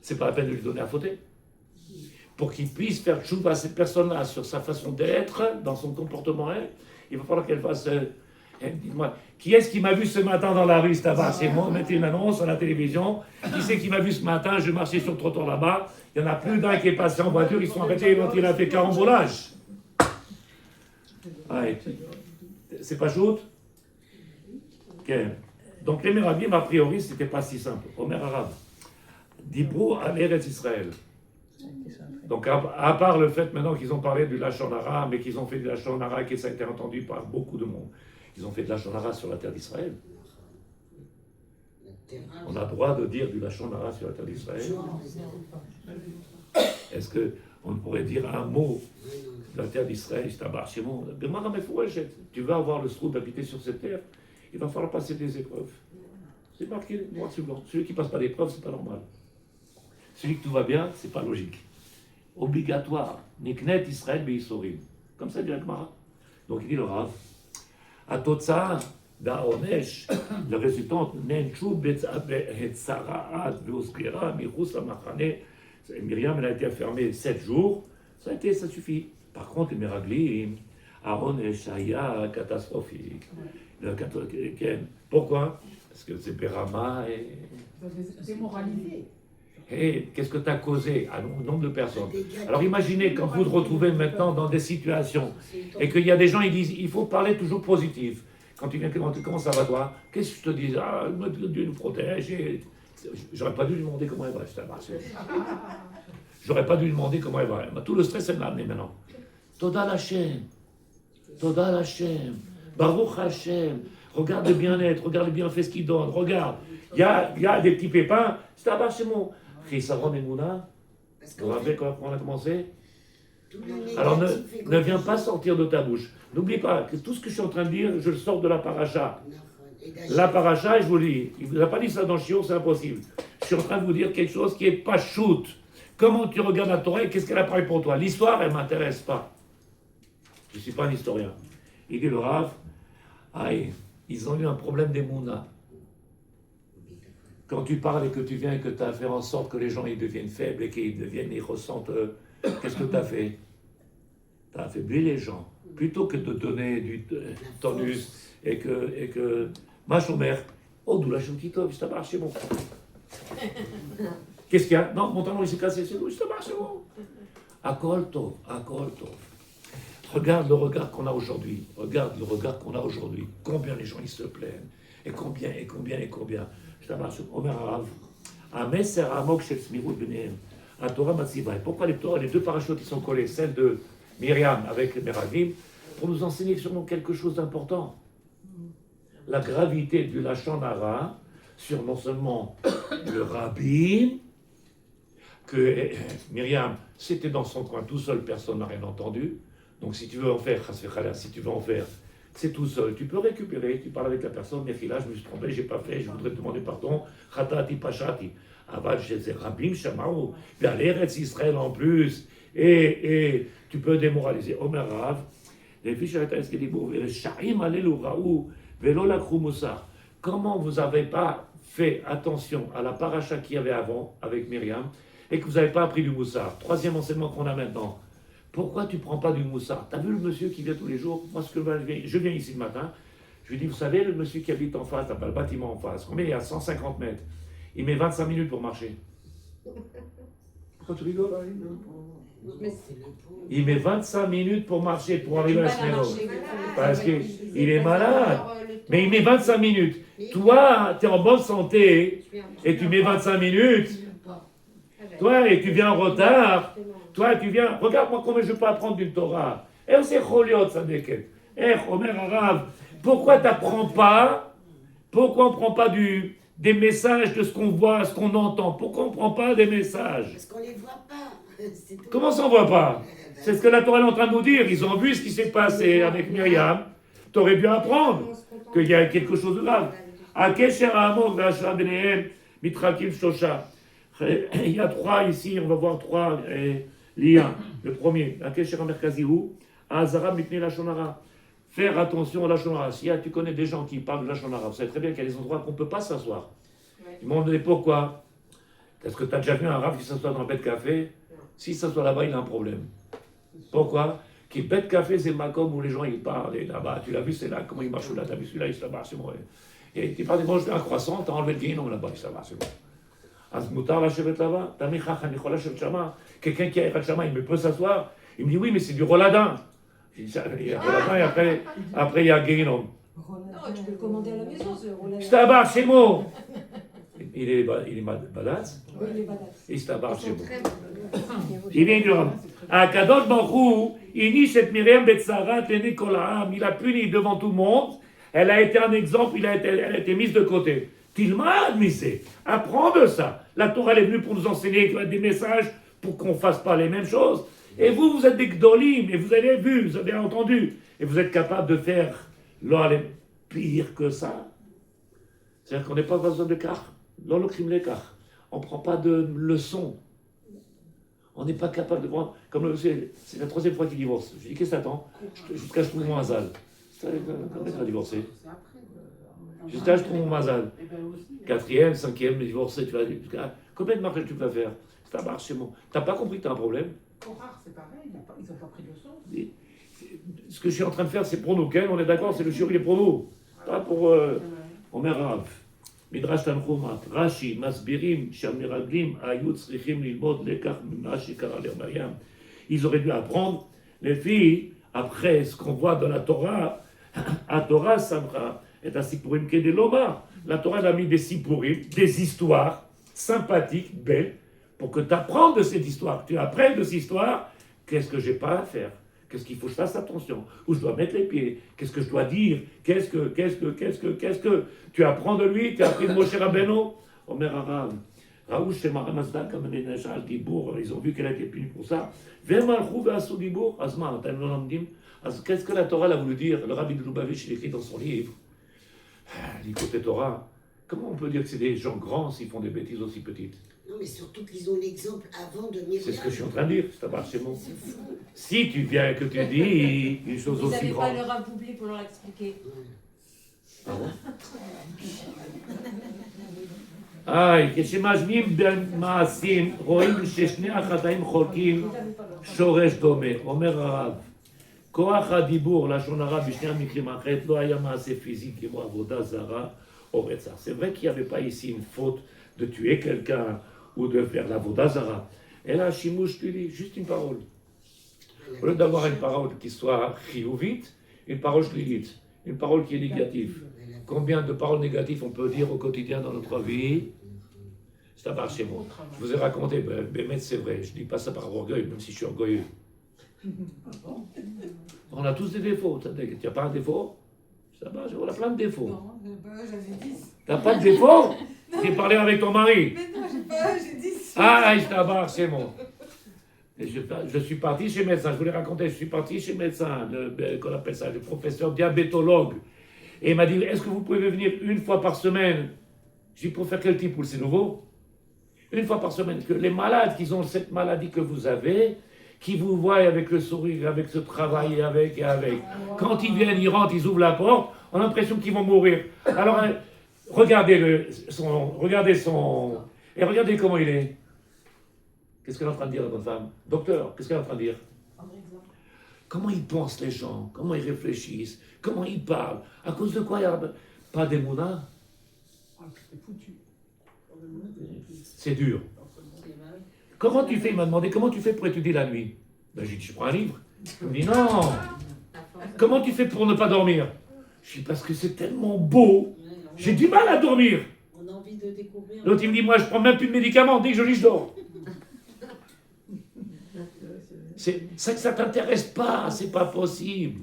C'est pas la peine de lui donner à fauter. Pour qu'il puisse faire tchouva à cette personne-là sur sa façon d'être, dans son comportement, il va falloir qu'elle fasse... dites-moi, qui est-ce qui m'a vu ce matin dans la rue, c'est moi, mettez une annonce à la télévision. Qui c'est qui m'a vu ce matin, je marchais sur le trottoir là-bas, il y en a plus d'un qui est passé en voiture, ils sont arrêtés, il a fait carambolage. Ah, c'est pas shoot? Okay. Donc les Meraglim, a priori, c'était pas si simple. Omer Arabe. Dibro à l'Eretz Israël. Donc à part le fait maintenant qu'ils ont parlé du Lachon Hara, mais qu'ils ont fait du Lachon Hara et que ça a été entendu par beaucoup de monde. Ils ont fait de Lachon Hara sur la terre d'Israël. On a le droit de dire du Lachon Hara sur la terre d'Israël. Est-ce qu'on pourrait dire un mot de la terre d'Israël, tu vas avoir le trou d'habiter sur cette terre, il va falloir passer des épreuves. C'est marqué noir sur blanc. Celui qui ne passe pas d'épreuves, c'est pas normal. Celui que tout va bien, c'est pas logique. Obligatoire. Niknet Israël beisorim. Comme ça dit la Gemara. Donc il dit le Rav. Atotsa da'onesh, le résultat, nenchu betzaraat veoskira michus lamachane. Myriam, elle a été enfermée 7 jours. Ça suffit. Par contre, les Meraglim, Aonesh Aya, catastrophique. Pourquoi? Parce que c'est Berama et... Démoralisé. Et qu'est-ce que tu as causé à nombre de personnes? Alors imaginez quand vous vous retrouvez maintenant dans des situations et qu'il y a des gens, ils disent, il faut parler toujours positif. Quand tu viens, comment ça va toi? Qu'est-ce que je te dis? Ah, Dieu nous protège. J'aurais pas dû lui demander comment elle va. J'aurais pas dû lui demander comment elle va. Tout le stress, elle m'a amené maintenant. Toda Hashem. Toda Hashem. Baruch Hashem. Regarde le bien-être, regarde le bienfait ce qu'il donne. Regarde, il y a des petits pépins. C'est là-bas chez moi. Chisaron et Mouna. Vous vous rappelez quand on a commencé? Tout le Alors négatif est ne viens contagieux. pas sortir de ta bouche. N'oublie pas que tout ce que je suis en train de dire, je le sors de la paracha. Et d'agir. La paracha, je vous le dis, il ne vous a pas dit ça dans le chiot, c'est impossible. Je suis en train de vous dire quelque chose qui n'est pas shoot. Comment tu regardes la Torah et qu'est-ce qu'elle a parlé pour toi? L'histoire, elle ne m'intéresse pas. Je ne suis pas un historien. Il dit le Rav, aïe, ils ont eu un problème d'émouna. Quand tu parles et que tu viens et que tu as fait en sorte que les gens ils deviennent faibles et ils ressentent, qu'est-ce que tu as fait? Tu as affaibli les gens. Plutôt que de donner du tonus et que ma chômère, oh, d'où la chantitov, je t'abarre chez moi. Qu'est-ce qu'il y a? Non, mon talon il s'est cassé, c'est nous, je t'abarre chez moi. Akol tov, akol tov. Regarde le regard qu'on a aujourd'hui. Regarde le regard qu'on a aujourd'hui. Combien les gens ils se plaignent. Et combien, et combien, et combien. Je t'abarre chez moi. Omer Arav. Ameser amok shel smirut b'nehem. À Torah Matziva. Et pourquoi les deux parachutes qui sont collés, celle de Myriam avec les Meravim, pour nous enseigner sûrement quelque chose d'important. La gravité du Lachon Hara sur non seulement le rabbin, que Myriam, c'était dans son coin tout seul, personne n'a rien entendu. Donc si tu veux en faire, si tu veux en faire, c'est tout seul. Tu peux récupérer, tu parles avec la personne, mais là, je me suis trompé, j'ai pas fait, je voudrais te demander pardon. Khatati pashati. Aval chez Rabbim Shamaou. Puis à l'Eretz Israël en plus. Et tu peux démoraliser. Omer Rav. Les fiches à l'État, Sha'im alelu raou, velo lakru musar. Comment vous n'avez pas fait attention à la paracha qu'il y avait avant, avec Myriam, et que vous n'avez pas appris du moussard? Troisième enseignement qu'on a maintenant. Pourquoi tu ne prends pas du moussard? Tu as vu le monsieur qui vient tous les jours? Moi, je viens ici le matin. Je lui dis, vous savez, le monsieur qui habite en face, là-bas, le bâtiment en face, combien il y a 150 mètres. Il met 25 minutes pour marcher. Pourquoi tu rigoles? Il met 25 minutes pour marcher, pour arriver à Sméro. Parce qu'il est malade. Mais il met 25 minutes. Toi, tu es en bonne santé et tu mets 25 minutes. Toi, et tu viens en retard. Toi, tu viens. Regarde-moi combien je peux apprendre d'une Torah. Et c'est Choliot, ça déquête. Omer Arav, pourquoi tu n'apprends pas? Pourquoi on ne prend pas des messages de ce qu'on voit, ce qu'on entend? Pourquoi on ne prend pas des messages? Parce qu'on ne les voit pas. C'est tout. Comment ça on ne voit pas? C'est ce que la Torah est en train de nous dire. Ils ont vu ce qui s'est passé avec Myriam. Tu aurais dû apprendre qu'il y a quelque chose de grave. Il y a trois ici, on va voir trois liens. Le premier, faire attention à la shonara. Si tu connais des gens qui parlent de la shonara, vous savez très bien qu'il y a des endroits qu'on ne peut pas s'asseoir. Ils m'ont demandé pourquoi. Est-ce que tu as déjà vu un rave qui s'assoit dans un bête café? S'il s'assoit là-bas, il a un problème. Pourquoi? Qui bête café, c'est Macom où les gens ils parlent. Et là-bas, tu l'as vu, c'est là, comment il marche là, tu as vu celui-là, il se là-bas, c'est moi. Et tu parles, moi je fais un croissant, tu as enlevé le guénon là-bas, il se là-bas, c'est moi. Az moutar la chevet là-bas, t'as mis chachan, il la chevet chama. Quelqu'un qui a un chama, il me peut s'asseoir. Il me dit oui, mais c'est du roladin. Il y a roladin et après il y a guénon. Non, tu peux le commander à la maison, ce roulage. Je t'abarre chez moi. Il est balade. Oui, il est balade. Il se tabarre chez moi. Très bon. Il vient du Ram. Akadosh Baruch il niche cette Myriam Betsarat et Nicolas. Il a puni devant tout le monde. Elle a été un exemple, elle a été mise de côté. Tilma misé. Apprends de ça. La Torah elle est venue pour nous enseigner des messages pour qu'on ne fasse pas les mêmes choses. Et vous, vous êtes des gdolim, et vous avez vu, vous avez entendu, et vous êtes capable de faire pire que ça. C'est-à-dire qu'on n'est pas besoin de car. Dans le crime l'écart. On ne prend pas de leçons. On n'est pas capable de prendre. Comme c'est la troisième fois qu'il divorce. Je dis, qu'est-ce que t'attends? Jusqu'à je trouve mon mazal. Quand est-ce qu'il a divorcé? Jusqu'à je trouve mon mazal. Quatrième, cinquième, divorcé, tu vas dire. Combien de mariages tu vas faire? C'est un marché, bon. T'as pas compris que t'as un problème? Rare, c'est pareil, ils n'ont pas pris de leçon. Ce que je suis en train de faire, c'est pour nous. Ken, on est d'accord, c'est le shiur, il est pour nous. Pas pour Omer Rav. Midrash Tanchumat, Rashi, Masbirim, Shamiraglim, Ayut, Srichim, Lilmod, Lekach, Minashi, Karaler, Mariam. Ils auraient dû apprendre, les filles, après ce qu'on voit dans la Torah, à Torah, Samra, et à Sipurim, Kedeloma. La Torah a mis des Sipurim, des histoires sympathiques, belles, pour que tu apprennes de cette histoire. Tu apprennes de cette histoire, qu'est-ce que j'ai pas à faire? Qu'est-ce qu'il faut que je fasse attention? Où je dois mettre les pieds? Qu'est-ce que je dois dire? Qu'est-ce que tu apprends de lui? Tu as appris de Moshe Rabbeinu? Omer Arav, ראו שמרמזדה כמנשה על דיבור, ils ont vu qu'elle a été punie pour ça, והם הלכו ועשו דיבור, אז מה, אתם לא לומדים? אז qu'est-ce que la Torah a voulu dire? Le rabbi de Lubavitch, il écrit dans son livre, l'écoute Torah, comment on peut dire que c'est des gens grands s'ils font des bêtises aussi petites? Non, mais surtout qu'ils ont l'exemple avant de Myriam. C'est ce que je suis en train de dire, c'est pas chez moi. C'est fou. Si tu viens et que tu dis une chose Ils aussi n'avaient pas grande. le Rav Boubli pour leur expliquer. Ah bon? היי, כשמשווים בין מעשים, רואים ששני החטאים חולקים שורש דומה. אומר הרב, כוח הדיבור, לשון הרע, בשני המקרים האחרת לא היה מעשה פיזי כמו עבודה זרה או רצח. C'est vrai qu'il n'y avait pas ici une faute de tuer quelqu'un ou de faire l'avoda zara. אלא השימוש שלילי, juste une parole. Au lieu d'avoir une parole qui soit chiouvite, une parole shlilite, une parole qui est négative. Combien de paroles négatives on peut dire au quotidien dans notre vie? C'est à chez moi. Je vous ai raconté, Bémet, c'est vrai, je ne dis pas ça par orgueil, même si je suis orgueilleux. On a tous des défauts. Tu n'as pas un défaut? Ça va, on a plein de défauts. Non, j'avais 10. T'as pas de défaut? J'ai parlé avec ton mari. Mais non, j'ai 10. Ah, je t'abarre, c'est bon. Et je suis parti chez médecin, je vous l'ai raconté, je suis parti chez médecin, qu'on appelle ça, le professeur diabétologue. Et il m'a dit, est-ce que vous pouvez venir une fois par semaine? Je dis, pour faire quel type? Pour c'est nouveau? Une fois par semaine, que les malades qui ont cette maladie que vous avez, qui vous voient avec le sourire, avec ce travail, et avec. Quand ils viennent, ils rentrent, ils ouvrent la porte, on a l'impression qu'ils vont mourir. Alors, regardez son. Et regardez comment il est. Qu'est-ce qu'elle est en train de dire, la bonne femme? Docteur, qu'est-ce qu'elle est en train de dire? Comment ils pensent les gens? Comment ils réfléchissent? Comment ils parlent? À cause de quoi il y a pas d'émouna? C'est foutu. C'est dur. Comment tu fais? Il m'a demandé comment tu fais pour étudier la nuit. Ben, j'ai dit, je prends un livre. Il me dit non. Comment tu fais pour ne pas dormir? Je dis parce que c'est tellement beau. J'ai du mal à dormir. On a envie de découvrir. L'autre il me dit moi je prends même plus de médicaments. Dès que je lis je dors. C'est ça que ça t'intéresse pas. C'est pas possible.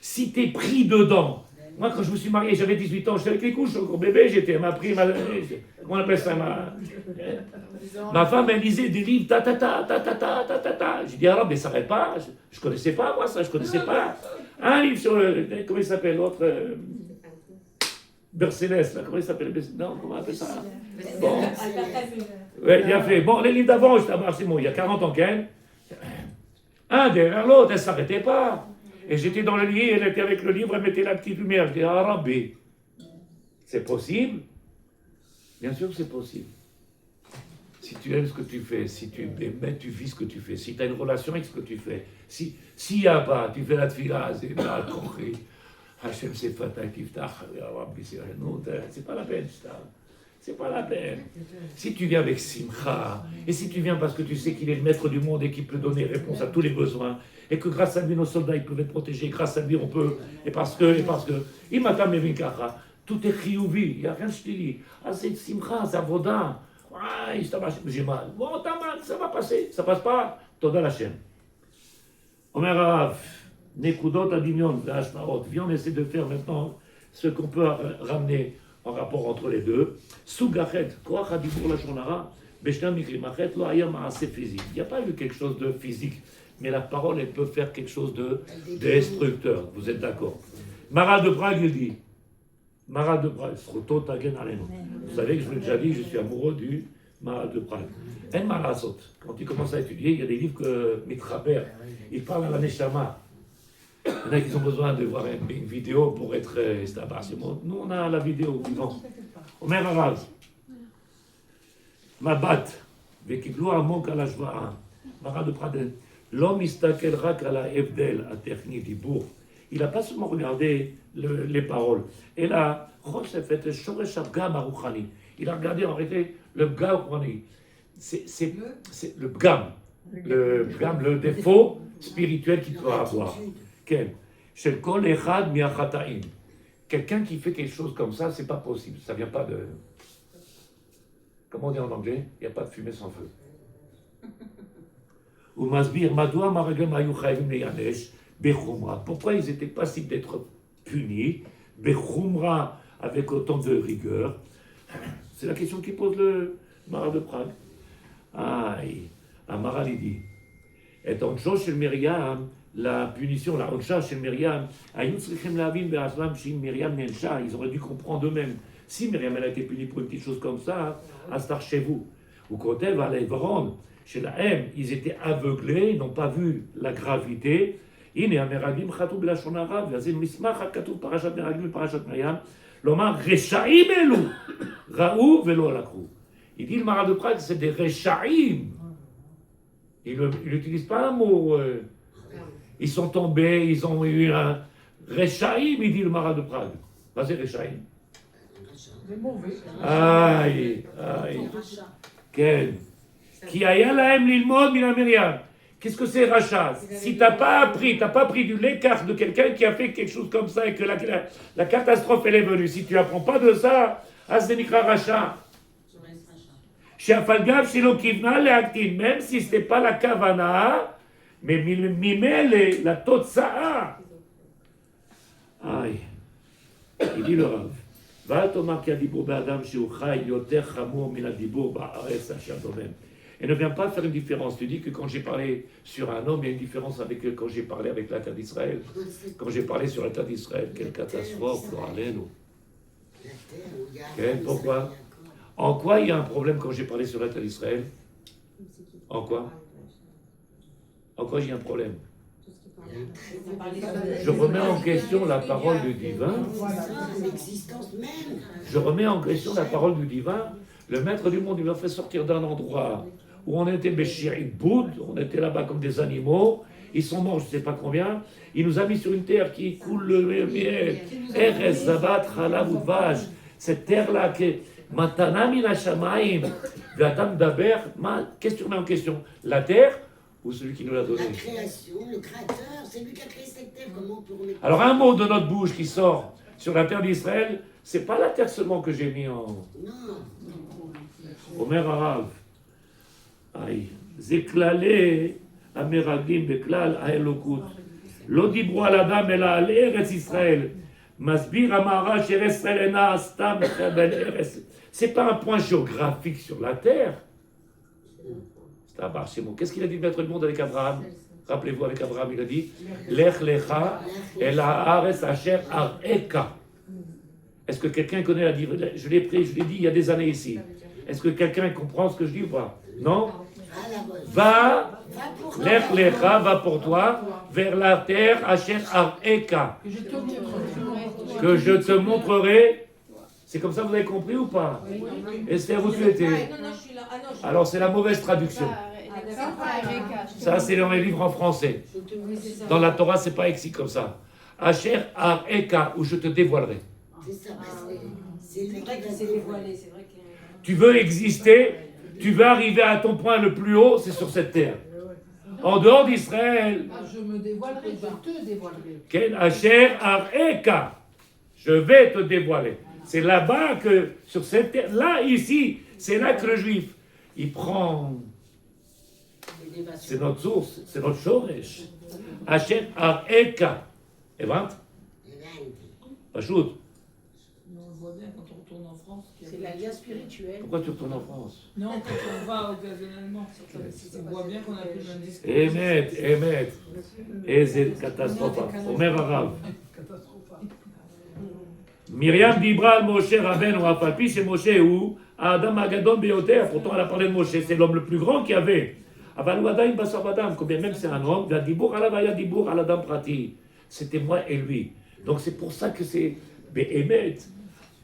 Si t'es pris dedans. Moi, quand je me suis marié, j'avais 18 ans, j'étais avec les couches, encore bébé, j'étais, ma prime, comment on appelle ça, ma femme, elle lisait des livres, J'ai dit, alors, mais ça s'arrête pas, je connaissais pas, moi, ça, je connaissais pas. Un livre sur comment il s'appelle, l'autre, Bercélès, là, comment il s'appelle, non, comment on appelle ça? Bon, ouais, bien fait. Bon, les livres d'avant, c'est bon, il y a 40 ans qu'elle, un derrière l'autre, elle s'arrêtait pas. Et j'étais dans le lit, elle était avec le livre, elle mettait la petite lumière. Je dis, ah Rabbi, c'est possible? Bien sûr que c'est possible. Si tu aimes ce que tu fais, si tu aimes, tu vis ce que tu fais, si tu as une relation avec ce que tu fais, s'il y a pas, tu fais la tfila, c'est mal compris. Hachem c'est fatal kiftach, Rabbi c'est pas la peine, ça. C'est pas la peine. Si tu viens avec Simcha, et si tu viens parce que tu sais qu'il est le maître du monde et qu'il peut donner réponse à tous les besoins, et que grâce à lui, nos soldats, ils peuvent être protégés, grâce à lui, on peut, et parce que, Imatam Evinkacha, tout est chiyuvi, il n'y a rien de shtili. Ah, c'est Simcha, c'est Avoda. Ah, j'ai mal. Bon, t'as mal, ça va passer, ça passe pas. Toda Hashem. Omer Rav, Nekudot Adimion, Vashmarot. Viens, on essaie de faire maintenant ce qu'on peut ramener en rapport entre les deux. Sougachet, Koach Adibur Lashonara, Beshna Mikrimachet, Lo Ayam Maaseh physique. Il n'y a pas eu quelque chose de physique. Mais la parole, elle peut faire quelque chose de destructeur. Vous êtes d'accord? Marat de Prague, il dit. Marat de Prague, vous savez que je vous l'ai déjà dit, je suis amoureux du Marat de Prague. En Marasot, quand tu commences à étudier, il y a des livres que Mitraber, il parle à la Neshama. Il y en a qui ont besoin de voir une vidéo pour être nous, on a la vidéo vivant. Omer Araz, Mabat, Vekiblu Amok al Ashva'a, Marat de Prague. L'homme istakel rak ala evdel a technique dibour. Il n'a pas seulement regardé les paroles. Et là, il a regardé en réalité le bgam. C'est le bgam. Le bgam, le défaut spirituel qu'il doit avoir. Quel? Shel kol echad mi'achataim. Quelqu'un qui fait quelque chose comme ça, c'est pas possible. Ça vient pas de. Comment on dit en anglais? Il n'y a pas de fumée sans feu. Pourquoi ils étaient passibles d'être punis, avec autant de rigueur? C'est la question qui pose Marat de Prague. Aïe, Amara il dit. Et en chose chez Myriam, la punition, la oncha chez Myriam, ils auraient dû comprendre eux-mêmes. Si Myriam elle a été punie pour une petite chose comme ça, à star chez vous, ou quand elle va aller rendre chez la M, ils étaient aveuglés, ils n'ont pas vu la gravité. הנה המרגלים חטאו בלשון הרע, ואז מסמך הכתוב פרשת מרגלים ופרשת מרים, לומר רשעים אלו, ראו ולא לקחו. Il dit le Marat de Prague, c'est des réchaïm. Il n'utilise pas l'amour. Ils sont tombés, ils ont eu un réchaïm, il dit le Marat de Prague. Vas-y, réchaïm. C'est mauvais. Aïe, aïe. Quel. Qui a la'em l'ilmod mina Myriam. Qu'est-ce que c'est rachat? Si tu n'as pas pris du l'écart de quelqu'un qui a fait quelque chose comme ça et que la catastrophe elle est venue, si tu n'apprends pas de ça, Asdenikra rachat. Chez Afalgav, chez l'Okivna, les actines, même si ce n'était pas la Kavana, mais Mimele, la Totsa'a. Aïe. Il dit le Rav. Va Tomar qui a dit pour Adam, chez Uchai, Yoter, Chamour, Miladibour, Ba'ares, Hachamdomem. Et ne viens pas faire une différence. Tu dis que quand j'ai parlé sur un homme, il y a une différence avec quand j'ai parlé avec la terre d'Israël. Quand j'ai parlé sur la terre d'Israël, quelle catastrophe, nous. Pourquoi? En quoi il y a un problème quand j'ai parlé sur la terre d'Israël? En quoi? En quoi il y a un problème? Je remets en question la parole du divin. Je remets en question la parole du divin. Le maître du monde, il m'a fait sortir d'un endroit où on était Béchir-Boud, on était là-bas comme des animaux, ils sont morts, je ne sais pas combien, il nous a mis sur une terre qui coule le miel, Eres, Zabat, Chalav, Udvaj, cette terre-là qui est Matana mina Shamaim, Vatam Daber, qu'est-ce que tu remets en question? La terre ou celui qui nous l'a donné? La création, le créateur, c'est lui qui a créé cette terre, comment on peut remettre? Alors un mot de notre bouche qui sort sur la terre d'Israël, c'est pas la terre seulement que j'ai mis en... Non. Omer Arav. Aïe. Zeklale Ameraglim Beklal Aelokut. Lo dibro al Adam ela al Eretz Israël. Masbir Amara Sher Israël ena astam Chabel Eretz. C'est pas un point géographique sur la terre. C'est un barchémon. Qu'est-ce qu'il a dit de mettre le monde avec Abraham? Rappelez-vous, avec Abraham, il a dit Lech lecha el haaretz asher areka. Est-ce que quelqu'un connaît la différence? Je l'ai dit il y a des années ici. Est-ce que quelqu'un comprend ce que je dis ou pas? Non? Va, Lech lecha, va pour toi, vers la terre asher areka. Que je te montrerai. C'est comme ça que vous avez compris ou pas? Esther, où tu étais? Alors c'est la mauvaise traduction. Ça, c'est dans les livres en français. Dans la Torah, c'est pas écrit comme ça. Asher Areka, où je te dévoilerai. C'est ça, c'est lui vrai qui qu'il va s'est se dévoilé, c'est vrai qu'il Tu veux exister, tu veux arriver à ton point le plus haut, c'est sur cette terre. En dehors d'Israël, Je me dévoilerai, je te dévoilerai. Ken Asher Areka, je vais te dévoiler. C'est là-bas que, sur cette terre, là, ici, c'est là que le juif, il prend. C'est notre source, c'est notre shoresh. Asher Areka. Et voilà. Ajoute. On voit bien quand on retourne en France. C'est l'alliance spirituelle. Pourquoi tu retournes en France? Non, quand on va occasionnellement. On voit bien qu'on a plus le même discours. Emet. Et c'est catastrophe. Omer Arav. Myriam dibra al Moshe Rabbeinu ou Afapi, c'est Moshe ou Adam Agadon Beoter. Pourtant, elle a parlé de Moshe, c'est l'homme le plus grand qu'il y avait. Aval Wadaim Basar Badam, combien même c'est un homme, Dibour Alavaya Dibour Aladam Prati. C'était moi et lui. Donc c'est pour ça que c'est Behemet.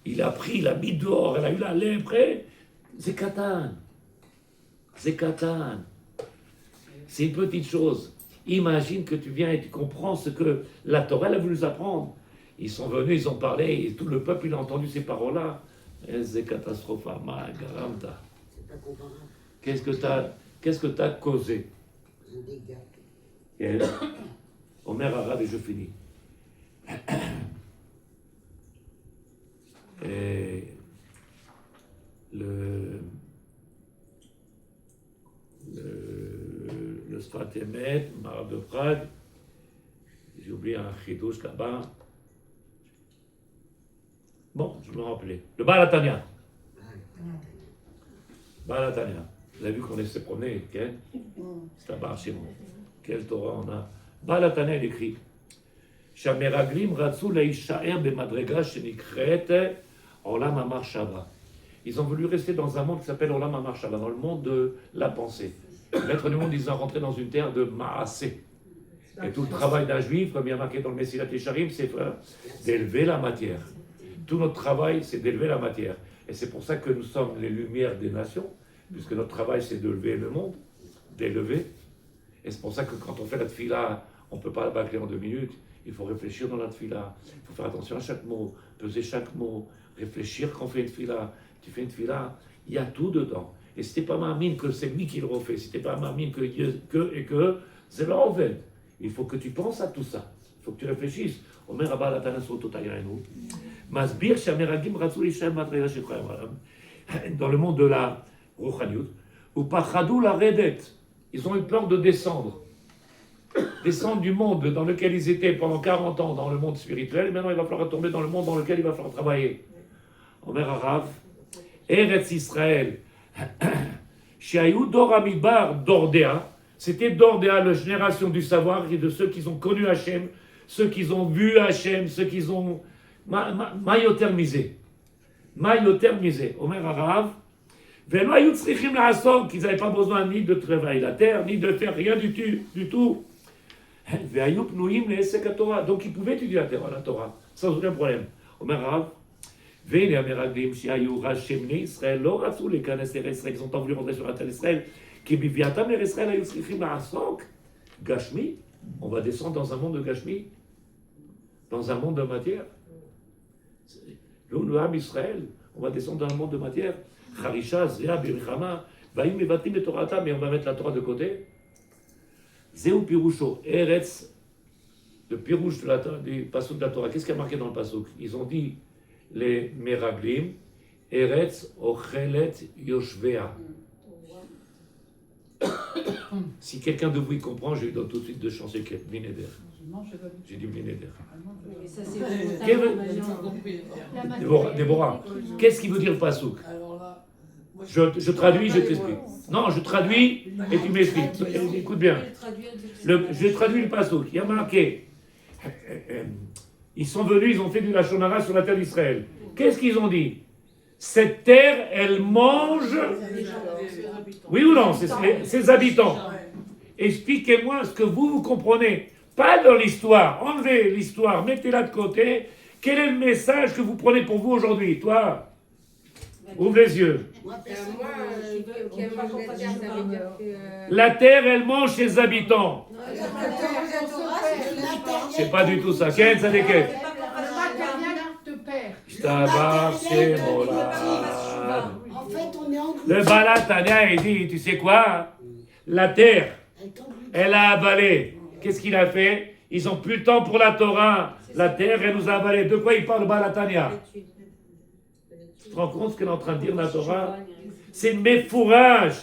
Il a pris, il a mis dehors, elle a eu la lèpre. C'est Katan. C'est Katan. C'est une petite chose. Imagine que tu viens et tu comprends ce que la Torah elle a voulu nous apprendre. Ils sont venus, ils ont parlé, et tout le peuple il a entendu ces paroles-là. C'est catastrophe. Garamta. C'est pas comparable. Qu'est-ce que t'as causé? Un dégât. Et Omer Arabe, et je finis. Et le Sfatemet, Marat de Prague, j'ai oublié un chidouche là-bas. Bon, je me rappelais. Le Baal Hatanya. Balatania. Vous avez vu qu'on s'est promené, Ken? C'est un bar chez moi. Quelle Torah on a? Balatania, il écrit שהמרגלים רצו להישאר במדרגה שנקראת עולם המחשבה. Ils ont voulu rester dans un monde qui s'appelle Olam HaMachshava, dans le monde de la pensée. Maître du monde, ils sont rentrés dans une terre de Maasé. Et tout le travail d'un juif, comme il y a marqué dans le Messilat Yesharim, c'est d'élever la matière. Tout notre travail, c'est d'élever la matière. Et c'est pour ça que nous sommes les lumières des nations, puisque notre travail, c'est d'élever le monde, d'élever. Et c'est pour ça que quand on fait la tfila, on ne peut pas la bâcler en 2 minutes. Il faut réfléchir dans la tfila. Il faut faire attention à chaque mot, peser chaque mot, réfléchir quand on fait une tfila. Tu fais une tfila, il y a tout dedans. Et si tu n'es pas mamine que c'est lui qui le refait, si tu n'es pas mamine que c'est le Oven. Il faut que tu penses à tout ça. Il faut que tu réfléchisses. Omer Abba Latana Sototayanu. Masbir Shameragim Ratzul Ishem Madrega Shekoyam. Dans le monde de la Rouchaniut, ou Pachadou la Redet, ils ont eu peur de descendre. Descendre du monde dans lequel ils étaient pendant 40 ans dans le monde spirituel, et maintenant il va falloir tomber dans le monde dans lequel il va falloir travailler. Omer Arav, Eretz Israël, Shiayu Doramidbar Dordea, c'était Dordea, la génération du savoir, et de ceux qui ont connu Hachem, ceux qui ont vu Hachem, ceux qui ont maïotermisé. Maïotermisé. Omer Arav, Velo Ayut Tzrichim La'asor, qu'ils n'avaient pas besoin ni de travailler la terre, ni de faire rien du tout. Ve'ayut Pnouim Le'esek Torah. Donc ils pouvaient étudier la Torah, sans aucun problème. Omer Arav, Ve'le Ameraglim Shiayu Hashem Ne Israël, Lo Ratzu Lekanes Eretz Israël, ils ont pas voulu rentrer sur la terre d'Israël. Qui biviatam Eretz Israël Ayut Tzrichim La'asor, Gashmi, on va descendre dans un monde de Gashmi, dans un monde de matière. Nous, Am Israël, on va descendre dans un monde de matière. Charisha, Zéa, Berichama, Vaïm Mevatim et Torata, mais on va mettre la Torah de côté. Zéou Pirusho, Eretz, le Pirouche du Passouk de la Torah. Qu'est-ce qu'il y a marqué dans le Passouk? Ils ont dit les Meraglim, Eretz, Ochelet, Yoshvea. Si quelqu'un de vous y comprend, je lui donne tout de suite 2 chansons qui est Minéder. J'ai dit Minéder. Ça, c'est Déborah, qu'est-ce qu'il veut dire le Passouk? Je traduis, je t'explique. Non, je traduis et tu m'expliques. Écoute bien. Je traduis le Passouk. Il y a marqué. Ils sont venus, ils ont fait du Lachon Hara sur la terre d'Israël. Qu'est-ce qu'ils ont dit? Cette terre, elle mange. Oui ou non? Ses habitants. Expliquez-moi ce que vous comprenez. Pas dans l'histoire. Enlevez l'histoire, mettez-la de côté. Quel est le message que vous prenez pour vous aujourd'hui? Toi, ouvre les yeux. La terre, elle mange ses habitants. C'est pas du tout ça. Ken, ça n'est que. En fait, on est en Le Balatania, il dit, tu sais quoi? La terre, elle a avalé. Qu'est-ce qu'il a fait? Ils n'ont plus le temps pour la Torah. La terre, elle nous a avalé. De quoi il parle, Balatania? Tu te rends compte ce qu'elle est en train de dire, la Torah? C'est mes fourrages.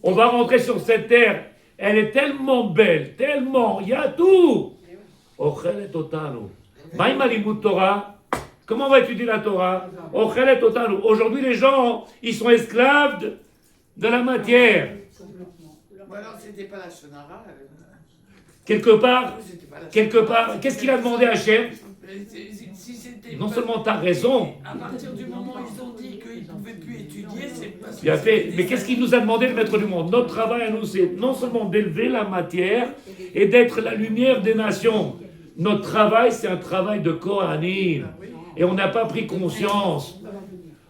On va rentrer sur cette terre. Elle est tellement belle, tellement. Il y a tout. Ochelet otanu. Maïma limut Torah. Comment on va étudier la Torah? Ochelet otanu. Aujourd'hui, les gens, ils sont esclaves de la matière. Alors, c'était pas la Shonara. Quelque part, qu'est-ce qu'il a demandé à Hachem? Non seulement tu as raison. À partir du moment où ils ont dit qu'ils ne pouvaient plus étudier, c'est parce que. Bien fait. Mais qu'est-ce qu'il nous a demandé, le maître du monde? Notre travail à nous, c'est non seulement d'élever la matière et d'être la lumière des nations. Notre travail, c'est un travail de Kohanim. Et on n'a pas pris conscience.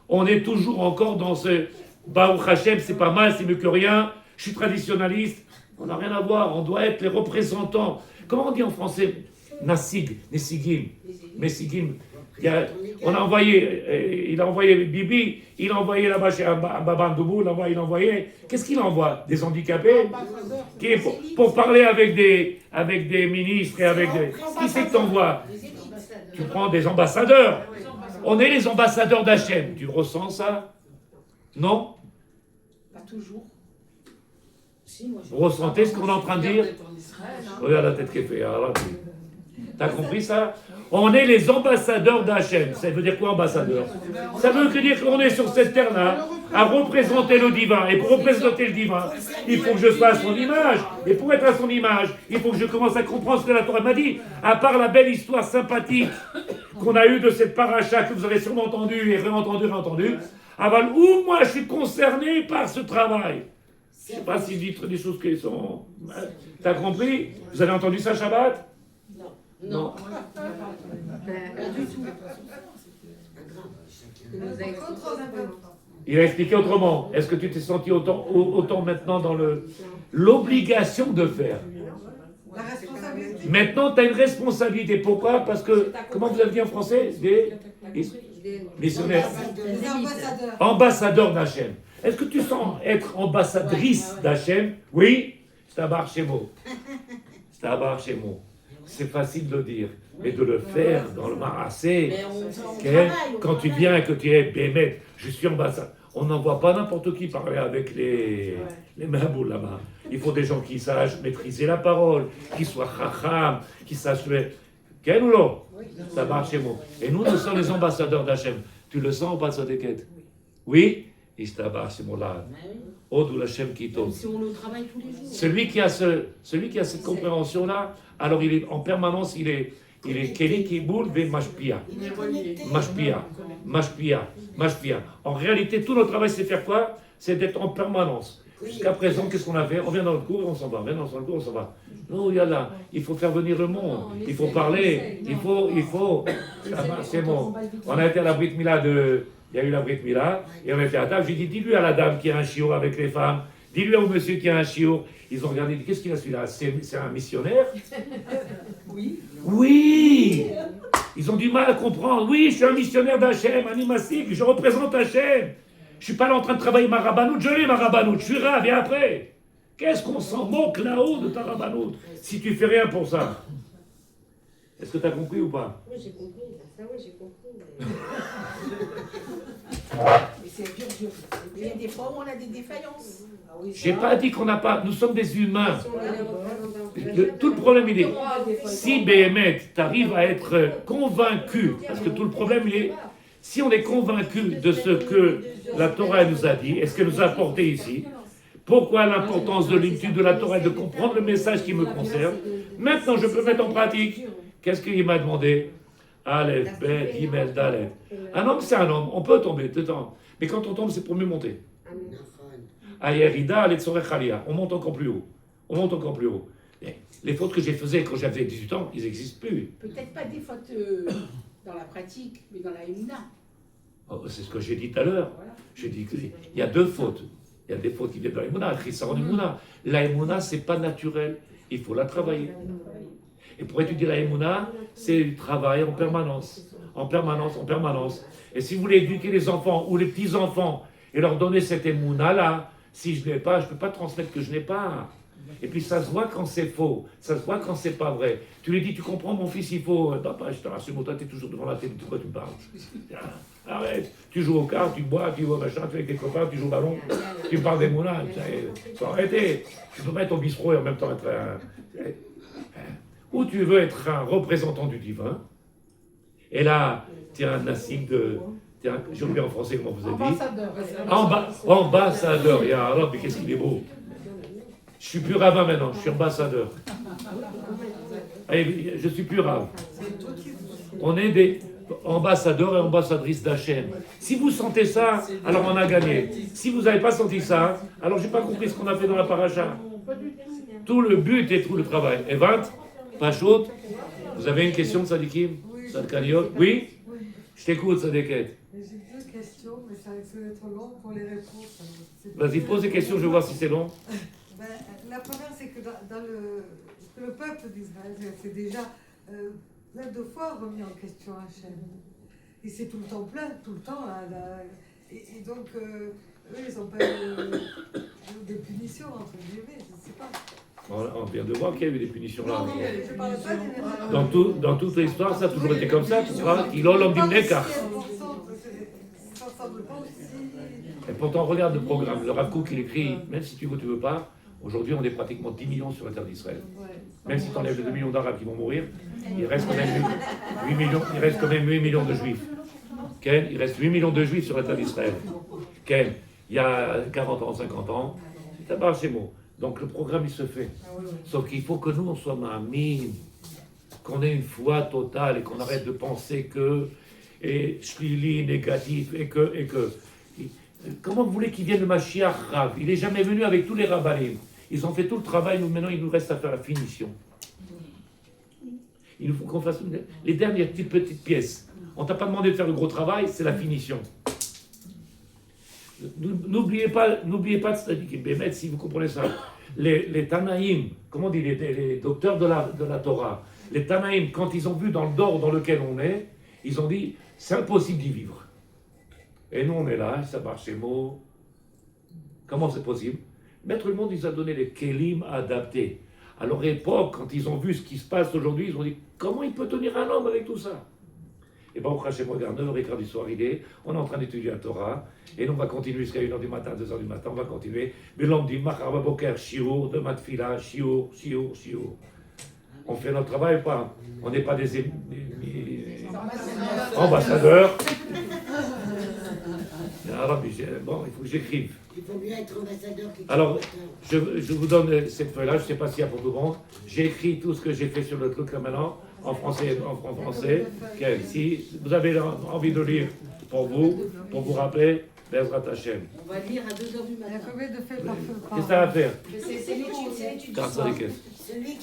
On est toujours encore dans ce Baruch Hashem, c'est pas mal, c'est mieux que rien. Je suis traditionnaliste. On n'a rien à voir. On doit être les représentants. Comment on dit en français? Nessigim. On a envoyé, il a envoyé Bibi, il a envoyé là-bas chez Babandoubou, là-bas il a envoyé. Qu'est-ce qu'il envoie? Des handicapés pour parler avec des ministres et avec des. Qui c'est que t'envoies? Tu prends des ambassadeurs. On est les ambassadeurs d'Hachem. Tu ressens ça? Non? Pas toujours. Vous ressentez ce qu'on est en train de dire? Regarde la tête qu'elle fait. Alors là, T'as compris ça? On est les ambassadeurs d'Hachem. Ça veut dire quoi, ambassadeur? Ça veut dire qu'on est sur cette terre-là à représenter le divin. Et pour représenter le divin, il faut que je sois à son image. Et pour être à son image, il faut que je commence à comprendre ce que la Torah m'a dit. À part la belle histoire sympathique qu'on a eue de cette paracha que vous avez sûrement entendu et réentendu. Aval, où moi je suis concerné par ce travail. Je ne sais pas s'il dit des choses qui sont... T'as compris? Vous avez entendu ça, Shabbat? Non. Il a expliqué autrement. Est-ce que tu t'es senti autant maintenant dans l'obligation de faire? La responsabilité. Maintenant, tu as une responsabilité. Pourquoi? Parce que, comment vous avez dit en français? Des missionnaires. Les ambassadeurs. Ambassadeurs d'Hachem. Est-ce que tu sens être ambassadrice d'Hachem? Oui? Stabar Shemo. Stabar Shemo. C'est facile de le dire, mais de le faire dans le marassé. Quand tu viens et que tu es Bémet, je suis ambassadeur. On n'envoie pas n'importe qui parler avec les Mahaboul là-bas. Il faut des gens qui sachent maîtriser la parole, qui soient chacham, qui sachent le... Quel ou non? Ça marche chez moi. Et nous sommes les ambassadeurs d'Hachem. Tu le sens ou pas, Sadeket? Oui? Si on le travaille tous les jours. Celui qui a cette compréhension-là, alors il est en permanence, il est Keli Kiboul ve Mashpia. Mashpia. En réalité, tout notre travail, c'est faire quoi? C'est d'être en permanence. Jusqu'à présent, qu'est-ce qu'on a fait? On vient dans le cours et on s'en va. Maintenant, dans le cours, on s'en va. Non, il y a là. Il faut faire venir le monde. Il faut parler. Il faut. C'est bon. On a été à la Brit Mila Il y a eu la Brit Mila et on était à table. J'ai dit, dis-lui à la dame qui a un chiot avec les femmes. Dis-lui au monsieur qui a un chiot. Ils ont regardé, qu'est-ce qu'il a celui-là? C'est un missionnaire? Oui. Ils ont du mal à comprendre. Oui, je suis un missionnaire d'Hachem, animastique, je représente Hachem. Je suis pas là en train de travailler ma rabanoute, je l'ai ma rabanoute, je suis rave, et après? Qu'est-ce qu'on s'en moque là-haut de ta rabanoute si tu fais rien pour ça? Est-ce que tu as compris ou pas? Oui, j'ai compris. Ça, oui, j'ai compris. Mais c'est dur. Il y a des fois où on a des défaillances. J'ai pas dit qu'on n'a pas. Nous sommes des humains. Tout le problème, il est. Si Béhémet, tu arrives à être convaincu, parce que tout le problème, il est. Si on est convaincu de ce que la Torah nous a dit, et ce qu'elle nous a apporté ici, pourquoi l'importance de l'étude de la Torah et de comprendre le message qui me concerne, maintenant je peux mettre en pratique. Qu'est-ce qu'il m'a demandé? Aleph, Bet, Gimel, Dalet. Un homme, c'est un homme, on peut tomber, dedans. Mais quand on tombe, c'est pour mieux monter. Ayerida, Aletzorechalia. On monte encore plus haut. Les fautes que j'ai faites quand j'avais 18 ans, ils n'existent plus. Peut-être pas des fautes dans la pratique, mais dans la Emouna. Oh, c'est ce que j'ai dit tout à l'heure. J'ai dit qu'il y a deux fautes. Il y a des fautes qui viennent de la Emouna, Chissaron Emouna. La Emouna, c'est pas naturel. Il faut la travailler. Et pour étudier la Emouna, c'est du travail en permanence. Et si vous voulez éduquer les enfants ou les petits-enfants et leur donner cette Emouna-là, si je ne l'ai pas, je ne peux pas transmettre que je n'ai pas. Et puis ça se voit quand c'est faux, ça se voit quand c'est pas vrai. Tu lui dis, tu comprends mon fils, il faut... Papa, je te rassure, toi tu es toujours devant la télé, de quoi tu me parles? Arrête, tu joues au cartes, tu bois, tu vois machin, tu es avec tes copains, tu joues au ballon, tu me parles des moulins, il faut arrêter. Tu peux pas être au bistrot et en même temps être un... Ou tu veux être un représentant du divin, et là, tu es un nassim de... J'ai oublié en français comment vous avez dit. Ambassadeur. Ya Allah, mais qu'est-ce qu'il est beau. Je suis plus rabbin maintenant, je suis ambassadeur. Allez, je suis plus rave. On est des ambassadeurs et ambassadrices d'Hachem. Si vous sentez ça, alors on a gagné. Si vous n'avez pas senti ça, alors j'ai pas compris ce qu'on a fait dans la paracha. Tout le but et tout le travail. Evant, Pachot, vous avez une question de Sadikim? Sadkaniot? Oui? Je t'écoute, Sadeket. J'ai deux questions, mais ça risque d'être long pour les réponses. Vas-y, pose des questions, je vais voir si c'est long. La première, c'est que dans le peuple d'Israël, c'est déjà plein de fois remis en question Hachem. Et c'est tout le temps plein, tout le temps. Et donc, eux, ils n'ont pas eu des punitions, entre guillemets, je ne sais pas. On vient de voir qu'il y a eu des punitions là. Non, je ne parle pas généralement. Dans toute l'histoire, ça a toujours été comme ça, tu vois. Il a l'homme d'Imneka. Et pourtant, regarde le programme. Le Rav Kook, il écrit, même si tu veux pas, Aujourd'hui, on est pratiquement 10 millions sur la terre d'Israël. Ouais. Même si tu enlèves les 2 millions d'Arabes qui vont mourir, il reste quand même 8 millions, il reste quand même 8 millions de Juifs. Ken, il reste 8 millions de Juifs sur la terre d'Israël. Ken, il y a 40 ans, 50 ans, c'est un chez moi. Donc le programme, il se fait. Sauf qu'il faut que nous, on soit ma'amim, qu'on ait une foi totale et qu'on arrête de penser que, et shlili, négatif, et que. Comment vous voulez qu'il vienne le Mashiach Rav? Il n'est jamais venu avec tous les rabbanim. Ils ont fait tout le travail, nous maintenant il nous reste à faire la finition. Il nous faut qu'on fasse les dernières petites pièces. On ne t'a pas demandé de faire le gros travail, c'est la finition. N'oubliez pas, c'est-à-dire, si vous comprenez ça, les Tanaïm, comment on dit, les docteurs de la Torah, les Tanaïm, quand ils ont vu dans le dor dans lequel on est, ils ont dit, c'est impossible d'y vivre. Et nous, on est là, ça marche chez mots. Comment c'est possible? Maître le Monde, il a donné les kélim adaptés. À leur époque, quand ils ont vu ce qui se passe aujourd'hui, ils ont dit, comment il peut tenir un homme avec tout ça? Et bien, au chez moi, vers 9h15 du soir, on est en train d'étudier la Torah, et nous, on va continuer jusqu'à 1h du matin, 2h du matin, on va continuer. Mais l'homme dit, Machar Baboker, Shiur, demain Tfila, Shiur. On fait notre travail ou pas? On n'est pas des ambassadeurs. Bon, il faut que j'écrive. Il faut mieux être ambassadeur que Alors, je vous donne cette feuille-là, je ne sais pas s'il y a pour tout le monde. J'ai écrit tout ce que j'ai fait sur le truc là maintenant, en français. Si vous avez envie de lire pour vous rappeler, Bezrat Hashem. On va lire à 2h du Il y a matin. combien de faits par feu? Qu'est-ce que ça va faire? C'est l'étude, c'est l'étude. Grâce à les caisses. celui